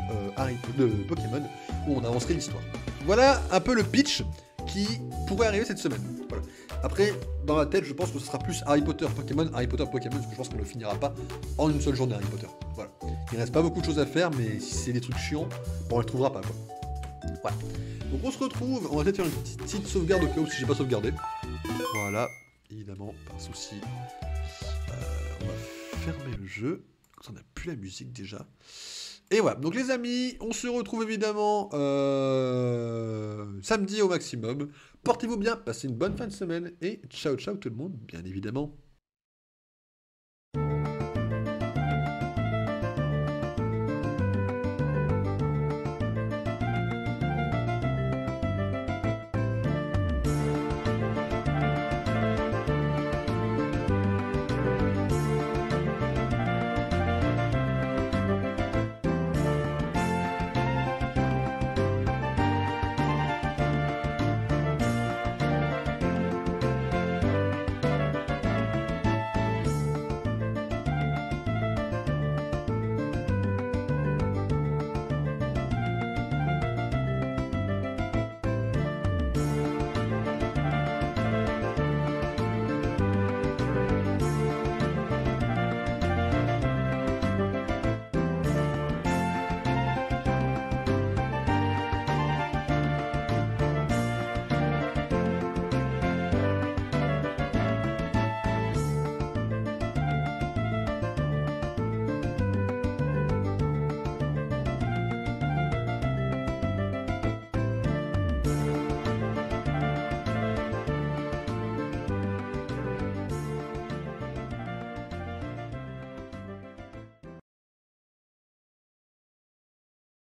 Pokémon, où on avancerait l'histoire. Voilà un peu le pitch qui pourrait arriver cette semaine. Voilà. Après, dans ma tête, je pense que ce sera plus Harry Potter, Pokémon, parce que je pense qu'on ne le finira pas en une seule journée Harry Potter. Voilà. Il reste pas beaucoup de choses à faire, mais si c'est des trucs chiants, bon, on les trouvera pas, quoi. Voilà. Donc on se retrouve, on va peut-être faire une petite sauvegarde au cas où si j'ai pas sauvegardé. Voilà, évidemment, pas de souci. On va fermer le jeu. Comme ça, on n'a plus la musique déjà. Et voilà, donc les amis, on se retrouve évidemment samedi au maximum. Portez-vous bien, passez une bonne fin de semaine et ciao ciao tout le monde, bien évidemment.